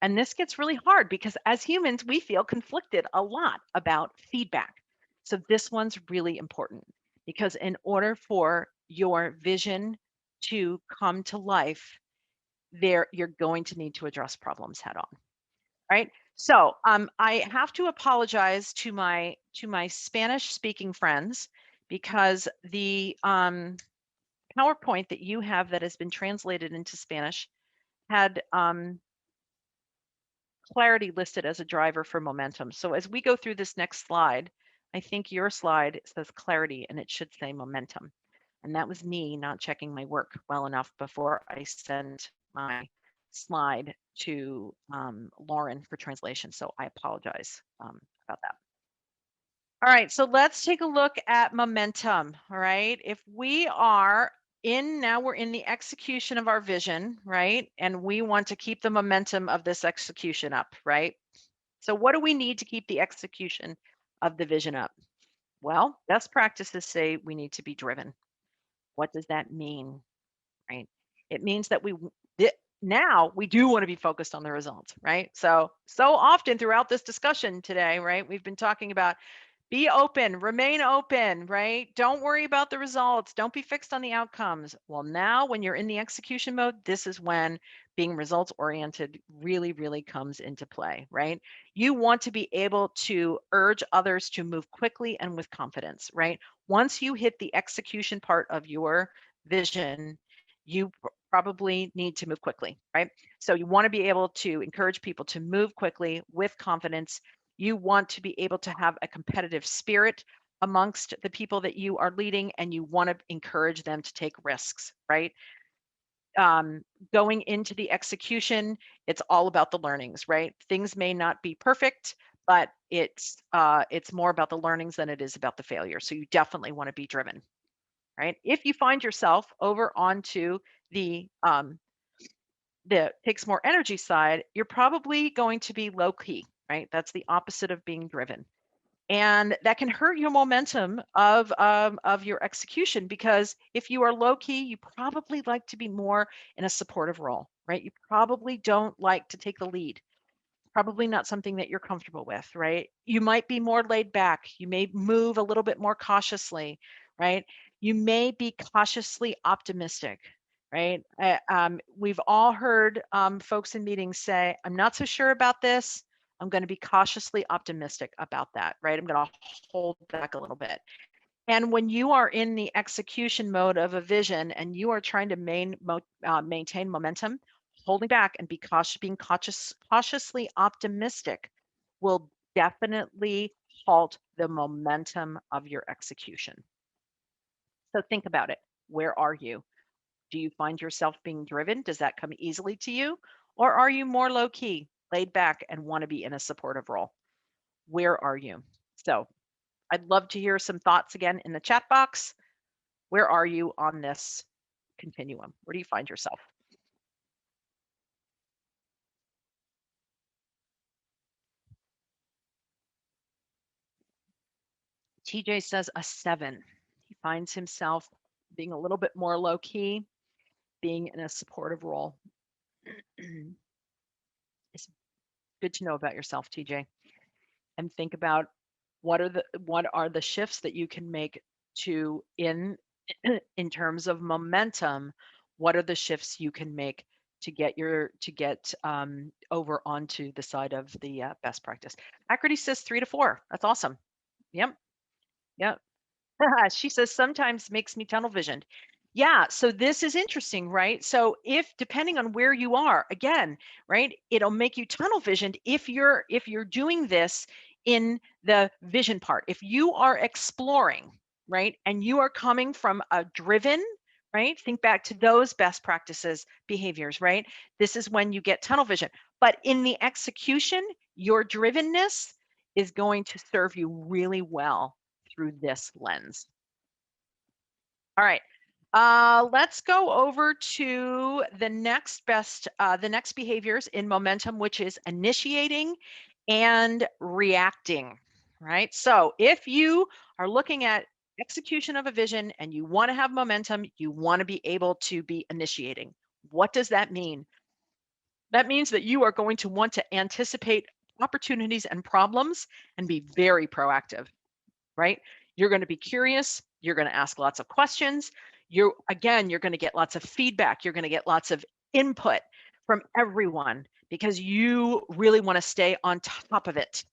And this gets really hard because as humans, we feel conflicted a lot about feedback. So this one's really important because in order for your vision to come to life, you're going to need to address problems head on. Right. So I have to apologize to my Spanish speaking friends because the PowerPoint that you have that has been translated into Spanish had clarity listed as a driver for momentum. So as we go through this next slide, I think your slide says clarity and it should say momentum. And that was me not checking my work well enough before I sent my slide to Lauren for translation. So I apologize about that. All right, so let's take a look at momentum. All right, if we are now we're in the execution of our vision, right? And we want to keep the momentum of this execution up, right? So what do we need to keep the execution of the vision up? Well, best practices say we need to be driven. What does that mean, right? It means that now we do want to be focused on the results, right? So often throughout this discussion today, right, we've been talking about be open, remain open, right? Don't worry about the results. Don't be fixed on the outcomes. Well, now when you're in the execution mode, this is when being results oriented really, really comes into play, right? You want to be able to urge others to move quickly and with confidence, right? Once you hit the execution part of your vision, you probably need to move quickly, right? So you want to be able to encourage people to move quickly with confidence. You want to be able to have a competitive spirit amongst the people that you are leading, and you want to encourage them to take risks, right? Going into the execution, it's all about the learnings, right? Things may not be perfect, but it's more about the learnings than it is about the failure. So you definitely want to be driven, right? If you find yourself over onto the takes more energy side, you're probably going to be low key, right? That's the opposite of being driven. And that can hurt your momentum of your execution, because if you are low key, you probably like to be more in a supportive role, right? You probably don't like to take the lead. Probably not something that you're comfortable with, right? You might be more laid back. You may move a little bit more cautiously, right? You may be cautiously optimistic, right? We've all heard folks in meetings say, I'm not so sure about this. I'm going to be cautiously optimistic about that, right? I'm going to hold back a little bit. And when you are in the execution mode of a vision and you are trying to maintain momentum, holding back and being cautiously optimistic will definitely halt the momentum of your execution. So think about it. Where are you? Do you find yourself being driven? Does that come easily to you? Or are you more low key, laid back, and want to be in a supportive role? Where are you? So I'd love to hear some thoughts again in the chat box. Where are you on this continuum? Where do you find yourself? TJ says a 7. He finds himself being a little bit more low key, being in a supportive role. It's good to know about yourself, TJ, and think about what are the shifts that you can make to in terms of momentum. What are the shifts you can make to get over onto the side of the best practice? Acrity says 3 to 4. That's awesome. Yep. She says sometimes makes me tunnel visioned. Yeah, so this is interesting, right? So if depending on where you are, again, right, it'll make you tunnel visioned if you're doing this in the vision part. If you are exploring, right, and you are coming from a driven, right? Think back to those best practices behaviors, right? This is when you get tunnel vision. But in the execution, your drivenness is going to serve you really well through this lens. All right, let's go over to the next behaviors in momentum, which is initiating and reacting, right? So if you are looking at execution of a vision and you want to have momentum, you want to be able to be initiating. What does that mean? That means that you are going to want to anticipate opportunities and problems and be very proactive, right? You're going to be curious. You're going to ask lots of questions. You're going to get lots of feedback. You're going to get lots of input from everyone because you really want to stay on top of it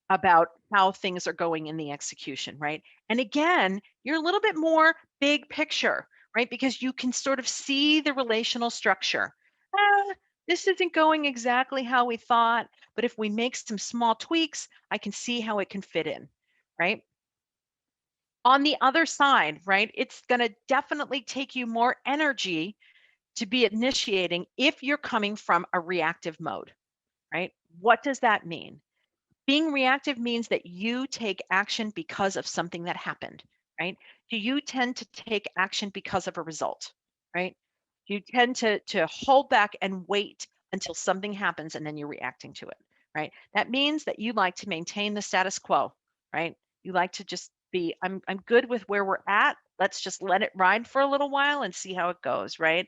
about how things are going in the execution, right? And again, you're a little bit more big picture, right? Because you can sort of see the relational structure. This isn't going exactly how we thought, but if we make some small tweaks, I can see how it can fit in, right? On the other side, right, it's going to definitely take you more energy to be initiating if you're coming from a reactive mode, right? What does that mean? Being reactive means that you take action because of something that happened, right? Do you tend to take action because of a result, right? You tend to hold back and wait until something happens and then you're reacting to it, right? That means that you like to maintain the status quo, right? You like to just be, I'm good with where we're at. Let's just let it ride for a little while and see how it goes, right?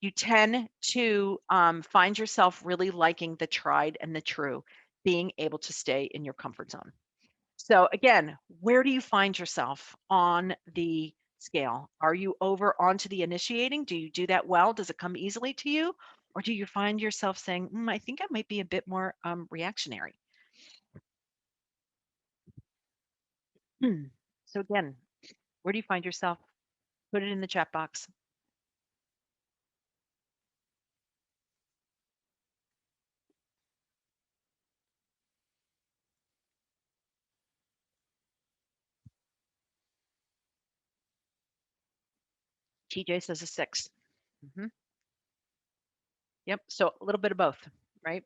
You tend to find yourself really liking the tried and the true, being able to stay in your comfort zone. So again, where do you find yourself on the scale? Are you over onto the initiating? Do you do that well? Does it come easily to you? Or do you find yourself saying, I think I might be a bit more reactionary? So again, where do you find yourself? Put it in the chat box. TJ says a 6. Yep, so a little bit of both, right?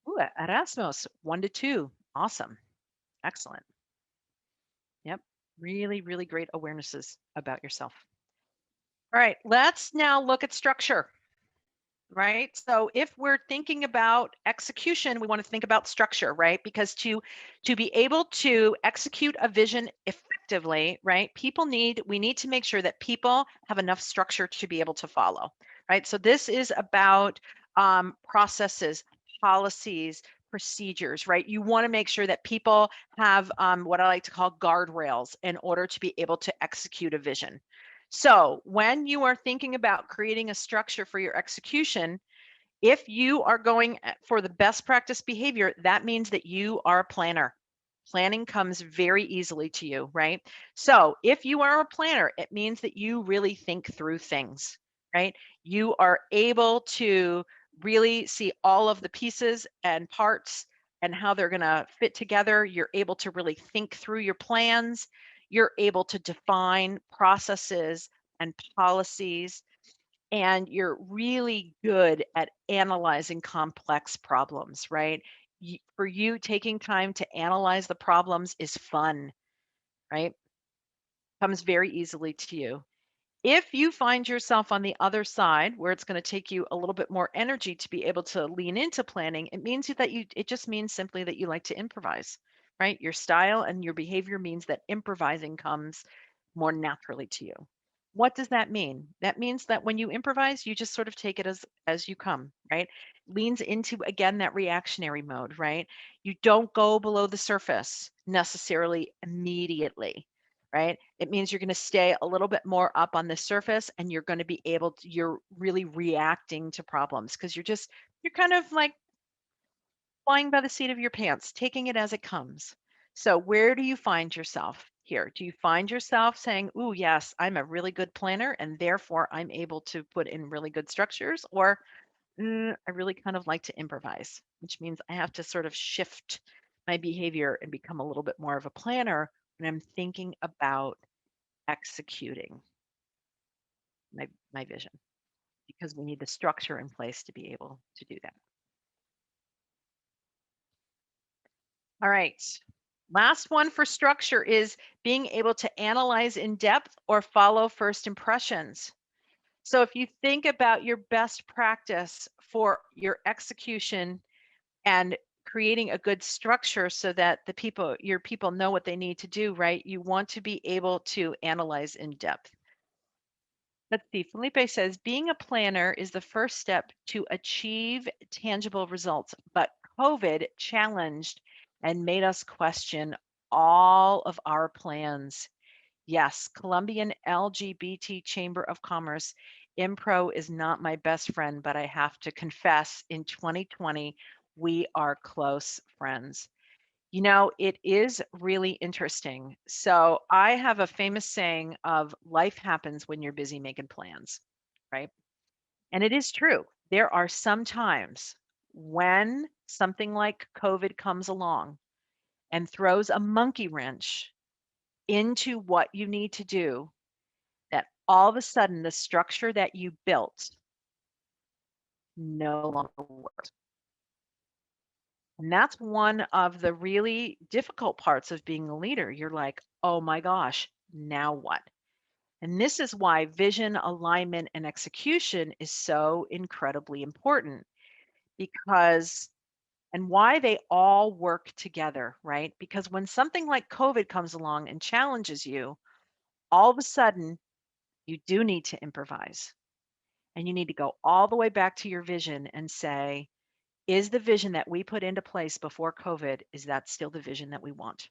Ooh, Erasmus, 1 to 2. Awesome. Excellent. Yep, really, really great awarenesses about yourself. All right, let's now look at structure, right? So if we're thinking about execution, we want to think about structure, right? Because to be able to execute a vision effectively, right, we need to make sure that people have enough structure to be able to follow, right? So this is about processes, policies, procedures, right? You want to make sure that people have what I like to call guardrails in order to be able to execute a vision. So when you are thinking about creating a structure for your execution, if you are going for the best practice behavior, that means that you are a planner. Planning comes very easily to you, right? So if you are a planner, it means that you really think through things, right? You are able to really see all of the pieces and parts and how they're going to fit together. You're able to really think through your plans. You're able to define processes and policies, and you're really good at analyzing complex problems, right? For you, taking time to analyze the problems is fun, right? Comes very easily to you. If you find yourself on the other side where it's going to take you a little bit more energy to be able to lean into planning, it means that it just means simply that you like to improvise, right? Your style and your behavior means that improvising comes more naturally to you. What does that mean? That means that when you improvise, you just sort of take it as you come, right? Leans into again that reactionary mode, right? You don't go below the surface necessarily immediately, right? It means you're going to stay a little bit more up on the surface and you're going to be able to, you're really reacting to problems because you're kind of like flying by the seat of your pants, taking it as it comes. So, where do you find yourself here? Do you find yourself saying, "Ooh, yes, I'm a really good planner and therefore I'm able to put in really good structures," or I really kind of like to improvise, which means I have to sort of shift my behavior and become a little bit more of a planner when I'm thinking about executing my vision because we need the structure in place to be able to do that. All right. Last one for structure is being able to analyze in depth or follow first impressions. So if you think about your best practice for your execution and creating a good structure so that your people know what they need to do, right? You want to be able to analyze in depth. Let's see, Felipe says, being a planner is the first step to achieve tangible results, but COVID challenged and made us question all of our plans. Yes, Colombian LGBT Chamber of Commerce, Impro is not my best friend, but I have to confess, in 2020, we are close friends. You know, it is really interesting. So I have a famous saying of life happens when you're busy making plans, right? And it is true. There are some times when something like COVID comes along and throws a monkey wrench into what you need to do, that all of a sudden the structure that you built no longer works. And that's one of the really difficult parts of being a leader. You're like, oh my gosh, now what? And this is why vision, alignment, and execution is so incredibly important because, and why they all work together, right? Because when something like COVID comes along and challenges you, all of a sudden you do need to improvise and you need to go all the way back to your vision and say, is the vision that we put into place before COVID, is that still the vision that we want?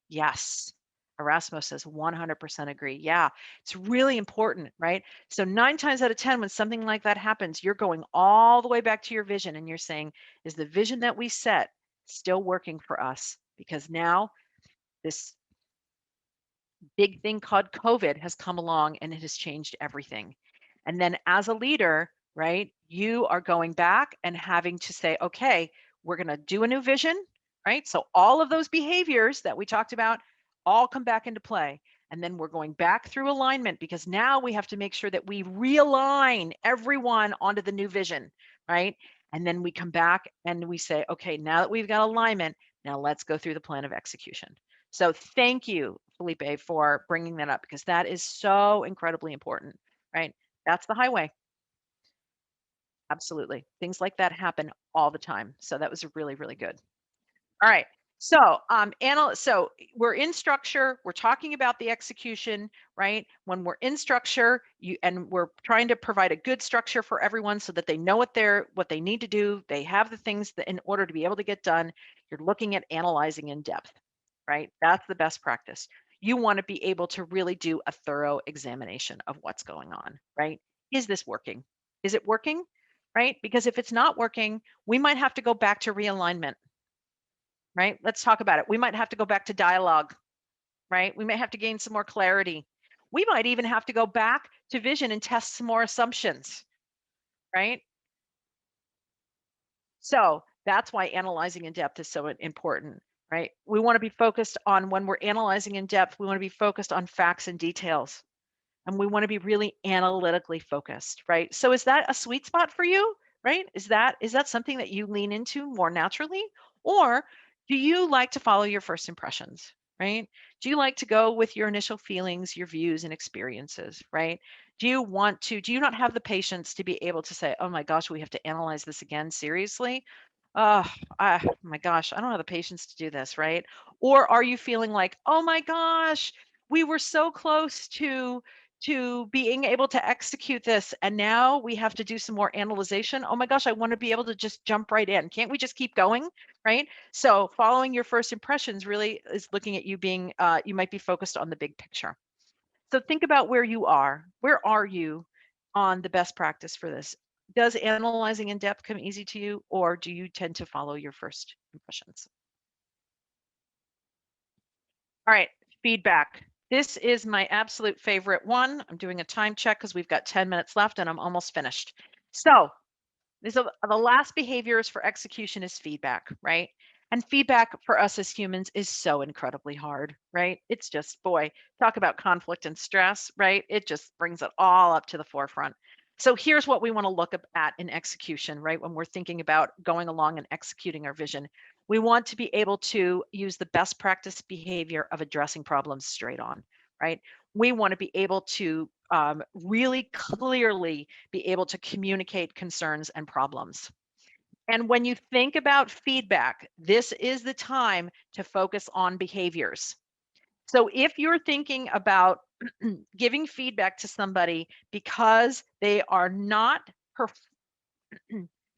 Yes. Erasmus says 100% agree. Yeah, it's really important, right? So 9 times out of 10, when something like that happens, you're going all the way back to your vision and you're saying, is the vision that we set still working for us? Because now this big thing called COVID has come along and it has changed everything. And then as a leader, right, you are going back and having to say, okay, we're going to do a new vision, right? So all of those behaviors that we talked about all come back into play. And then we're going back through alignment because now we have to make sure that we realign everyone onto the new vision, right? And then we come back and we say, okay, now that we've got alignment, now let's go through the plan of execution. So thank you, Felipe, for bringing that up because that is so incredibly important, right? That's the highway. Absolutely. Things like that happen all the time. So that was really, really good. All right. So, so we're in structure. We're talking about the execution, right? When we're in structure, and we're trying to provide a good structure for everyone so that they know what they need to do. They have the things that in order to be able to get done. You're looking at analyzing in depth, right? That's the best practice. You want to be able to really do a thorough examination of what's going on, right? Is this working? Is it working? Right? Because if it's not working, we might have to go back to realignment, right? Let's talk about it. We might have to go back to dialogue, right? We may have to gain some more clarity. We might even have to go back to vision and test some more assumptions, right? So that's why analyzing in depth is so important, right? We want to be focused on, when we're analyzing in depth, we want to be focused on facts and details. And we want to be really analytically focused, right? So is that a sweet spot for you, right? Is that something that you lean into more naturally? Or do you like to follow your first impressions, right? Do you like to go with your initial feelings, your views and experiences, right? Do you not have the patience to be able to say, oh my gosh, we have to analyze this again seriously? oh, my gosh, I don't have the patience to do this, right? Or are you feeling like, oh my gosh, we were so close to being able to execute this, and now we have to do some more analyzation. Oh my gosh, I want to be able to just jump right in. Can't we just keep going, right? So following your first impressions really is looking at you being, you might be focused on the big picture. So think about where you are. Where are you on the best practice for this? Does analyzing in depth come easy to you, or do you tend to follow your first impressions? All right, feedback. This is my absolute favorite one. I'm doing a time check because we've got 10 minutes left and I'm almost finished. So the last behaviors for execution is feedback, right? And feedback for us as humans is so incredibly hard, right? It's just, boy, talk about conflict and stress, right? It just brings it all up to the forefront. So here's what we want to look at in execution, right? When we're thinking about going along and executing our vision, we want to be able to use the best practice behavior of addressing problems straight on, right? We want to be able to really clearly be able to communicate concerns and problems. And when you think about feedback, this is the time to focus on behaviors. So if you're thinking about giving feedback to somebody because they are not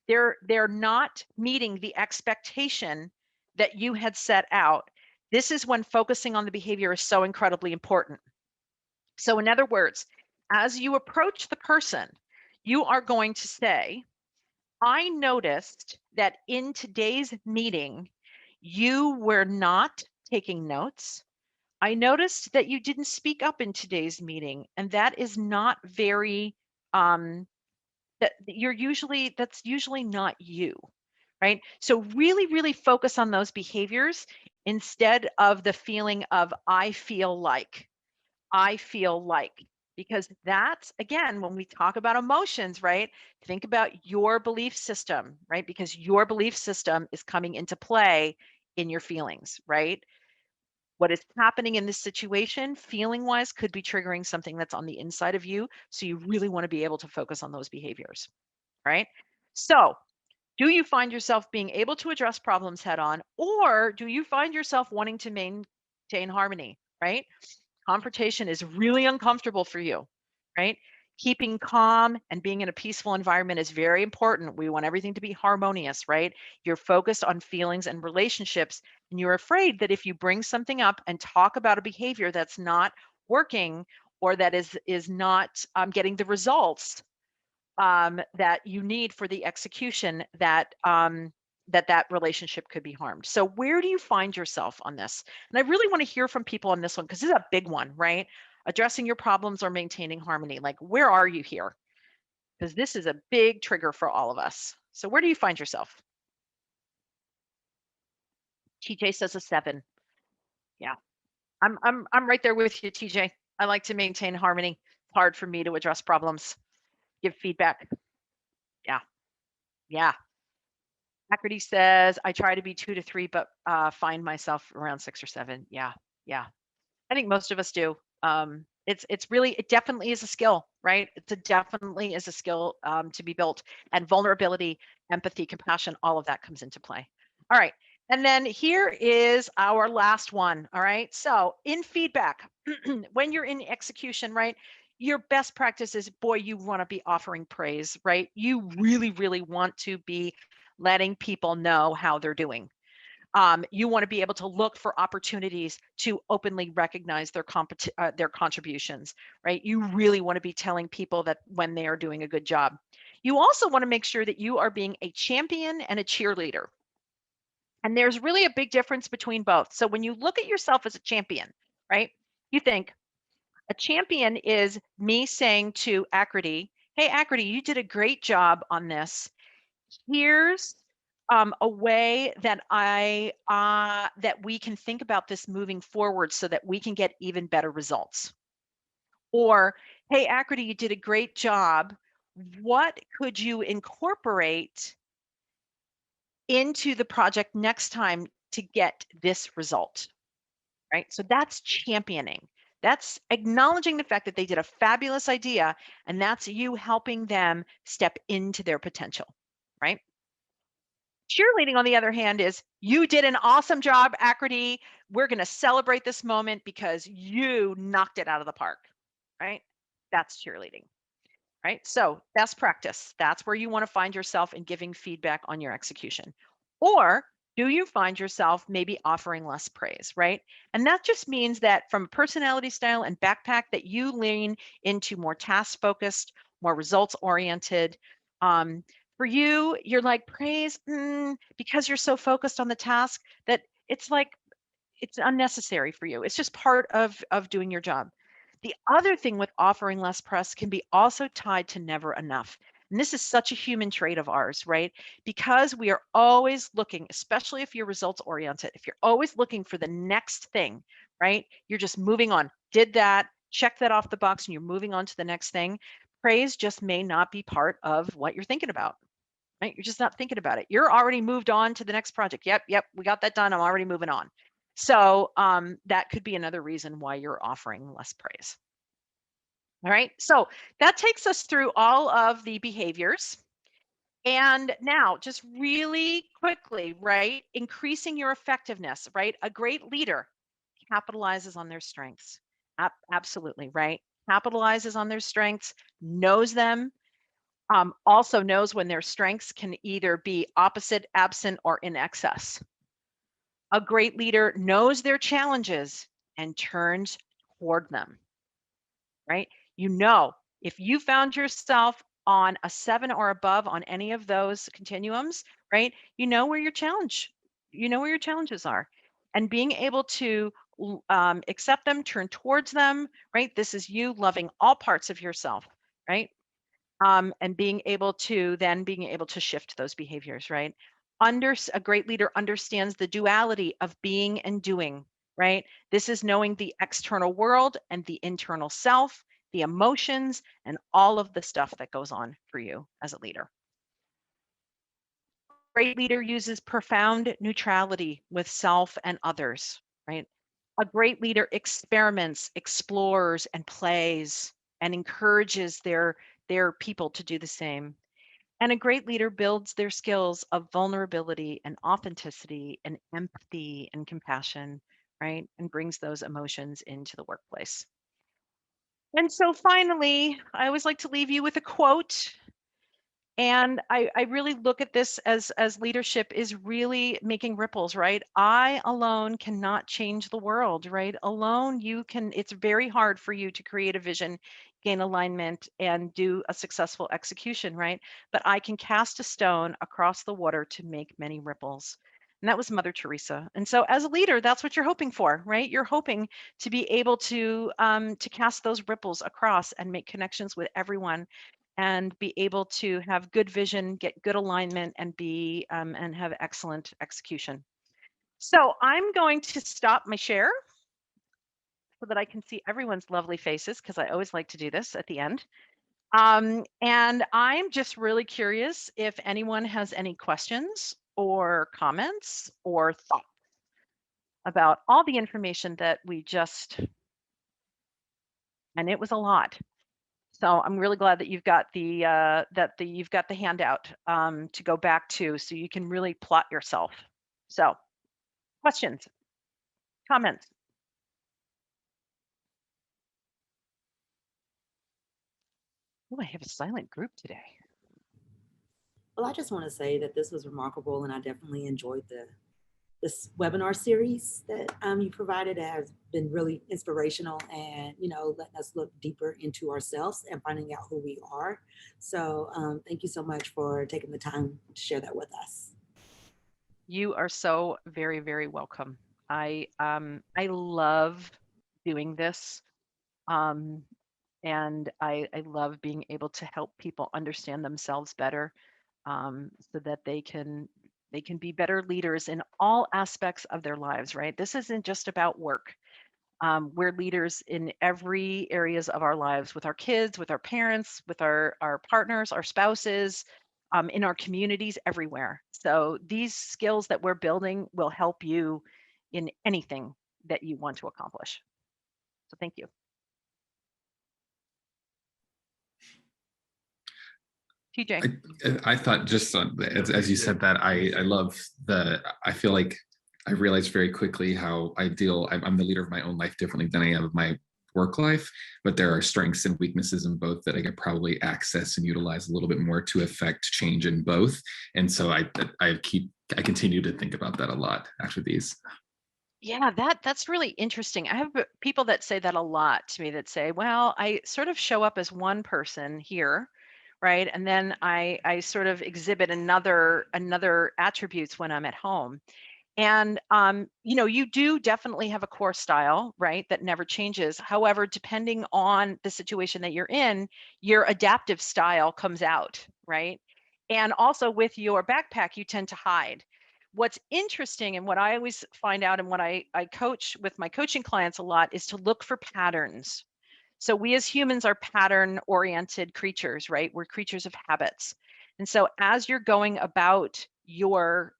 they're not meeting the expectation that you had set out, this is when focusing on the behavior is so incredibly important. So in other words, as you approach the person, you are going to say, I noticed that in today's meeting, you were not taking notes. I noticed that you didn't speak up in today's meeting, and that is not very, that's usually not you, right? So really, really focus on those behaviors instead of the feeling of, I feel like, because that's, again, when we talk about emotions, right? Think about your belief system, right? Because your belief system is coming into play in your feelings, right? What is happening in this situation, feeling wise, could be triggering something that's on the inside of you. So you really want to be able to focus on those behaviors, right? So, do you find yourself being able to address problems head on, or do you find yourself wanting to maintain harmony, right? Confrontation is really uncomfortable for you, right? Keeping calm and being in a peaceful environment is very important. We want everything to be harmonious, right? You're focused on feelings and relationships, and you're afraid that if you bring something up and talk about a behavior that's not working or that is not getting the results that you need for the execution, that that relationship could be harmed. So where do you find yourself on this? And I really want to hear from people on this one because this is a big one, right? Addressing your problems or maintaining harmony. Like, where are you here? Because this is a big trigger for all of us. So where do you find yourself? TJ says a 7. Yeah, I'm right there with you, TJ. I like to maintain harmony. It's hard for me to address problems, give feedback. Yeah, yeah. Hagerty says, I try to be 2 to 3, but find myself around 6 or 7. Yeah, yeah. I think most of us do. It's really, it definitely is a skill, right? Definitely is a skill to be built, and vulnerability, empathy, compassion, all of that comes into play. All right. And then here is our last one. All right. So in feedback, when you're in execution, right? Your best practice is, boy, you want to be offering praise, right? You really, really want to be letting people know how they're doing. You want to be able to look for opportunities to openly recognize their contributions, right? You really want to be telling people that when they are doing a good job. You also want to make sure that you are being a champion and a cheerleader. And there's really a big difference between both. So when you look at yourself as a champion, right? You think a champion is me saying to Akriti, hey, Akriti, you did a great job on this. Here's a way that that we can think about this moving forward so that we can get even better results. Or, hey, Akriti, you did a great job. What could you incorporate into the project next time to get this result? Right? So that's championing. That's acknowledging the fact that they did a fabulous idea, and that's you helping them step into their potential, right? Cheerleading, on the other hand, is you did an awesome job, Acrity. We're going to celebrate this moment because you knocked it out of the park, right? That's cheerleading, right? So best practice, that's where you want to find yourself in giving feedback on your execution. Or do you find yourself maybe offering less praise, right? And that just means that from a personality style and backpack that you lean into more task focused, more results oriented. For you, you're like praise because you're so focused on the task that it's like it's unnecessary for you. It's just part of doing your job. The other thing with offering less press can be also tied to never enough. And this is such a human trait of ours, right? Because we are always looking, especially if you're results oriented, if you're always looking for the next thing, right? You're just moving on. Did that, check that off the box, and you're moving on to the next thing. Praise just may not be part of what you're thinking about, right? You're just not thinking about it. You're already moved on to the next project. Yep, we got that done. I'm already moving on. So that could be another reason why you're offering less praise. All right, so that takes us through all of the behaviors. And now just really quickly, right, increasing your effectiveness, right? A great leader capitalizes on their strengths. Absolutely, right? Capitalizes on their strengths, knows them, also knows when their strengths can either be opposite, absent, or in excess. A great leader knows their challenges and turns toward them, right? You know, if you found yourself on a 7 or above on any of those continuums, right? You know where your challenges are. And being able to accept them, turn towards them, right? This is you loving all parts of yourself, right? And being able to shift those behaviors, right? A great leader understands the duality of being and doing, right? This is knowing the external world and the internal self, the emotions, and all of the stuff that goes on for you as a leader. A great leader uses profound neutrality with self and others, right? A great leader experiments, explores, and plays and encourages their people to do the same. And a great leader builds their skills of vulnerability and authenticity and empathy and compassion, right? And brings those emotions into the workplace. And so finally, I always like to leave you with a quote. And I really look at this as leadership is really making ripples, right? I alone cannot change the world, right? Alone, it's very hard for you to create a vision, gain alignment, and do a successful execution, right? But I can cast a stone across the water to make many ripples. And that was Mother Teresa. And so as a leader, that's what you're hoping for, right? You're hoping to be able to cast those ripples across and make connections with everyone and be able to have good vision, get good alignment, and be and have excellent execution. So I'm going to stop my share so that I can see everyone's lovely faces, because I always like to do this at the end. And I'm just really curious if anyone has any questions or comments or thoughts about all the information that we just, and it was a lot. So I'm really glad that you've got the you've got the handout to go back to, so you can really plot yourself. So, questions, comments? Oh, I have a silent group today. Well, I just want to say that this was remarkable, and I definitely enjoyed this webinar series that you provided. It has been really inspirational, and letting us look deeper into ourselves and finding out who we are. So thank you so much for taking the time to share that with us. You are so very, very welcome. I love doing this. And I love being able to help people understand themselves better, so that they can be better leaders in all aspects of their lives, right? This isn't just about work. We're leaders in every areas of our lives, with our kids, with our parents, with our partners, our spouses, in our communities, everywhere. So these skills that we're building will help you in anything that you want to accomplish. So thank you. TJ. I thought just as you said that, I love I feel like I realized very quickly how I'm the leader of my own life differently than I am of my work life, but there are strengths and weaknesses in both that I could probably access and utilize a little bit more to affect change in both. And so I continue to think about that a lot after these. Yeah, that's really interesting. I have people that say that a lot to me that say, well, I sort of show up as one person here, right? And then I sort of exhibit another attributes when I'm at home. And you do definitely have a core style, right? That never changes. However, depending on the situation that you're in, your adaptive style comes out, right? And also with your backpack, you tend to hide. What's interesting and what I always find out and what I coach with my coaching clients a lot is to look for patterns. So we as humans are pattern oriented creatures, right? We're creatures of habits. And so as you're going about your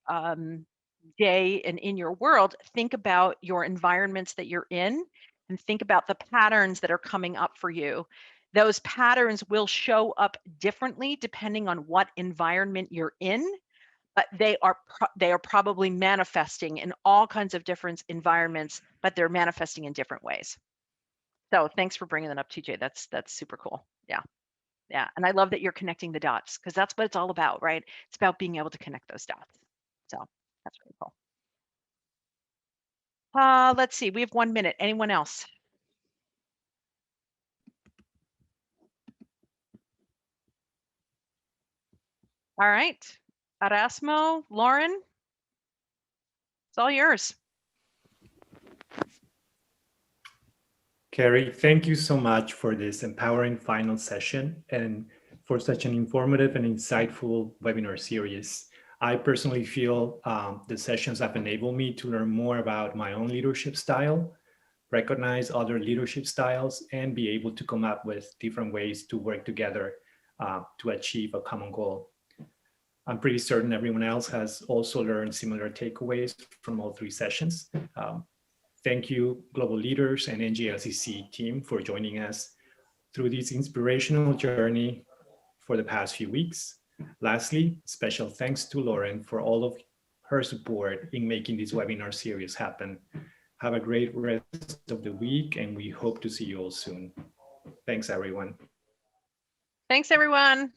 day and in your world, think about your environments that you're in and think about the patterns that are coming up for you. Those patterns will show up differently depending on what environment you're in, but they are probably manifesting in all kinds of different environments, but they're manifesting in different ways. So thanks for bringing that up, TJ. That's super cool. Yeah. Yeah. And I love that you're connecting the dots because that's what it's all about, right? It's about being able to connect those dots. So that's really cool. Let's see. We have 1 minute. Anyone else? All right. Erasmo, Lauren, it's all yours. Carrie, thank you so much for this empowering final session and for such an informative and insightful webinar series. I personally feel the sessions have enabled me to learn more about my own leadership style, recognize other leadership styles, and be able to come up with different ways to work together to achieve a common goal. I'm pretty certain everyone else has also learned similar takeaways from all 3 sessions. Thank you, global leaders and NGLCC team, for joining us through this inspirational journey for the past few weeks. Lastly, special thanks to Lauren for all of her support in making this webinar series happen. Have a great rest of the week, and we hope to see you all soon. Thanks, everyone. Thanks, everyone.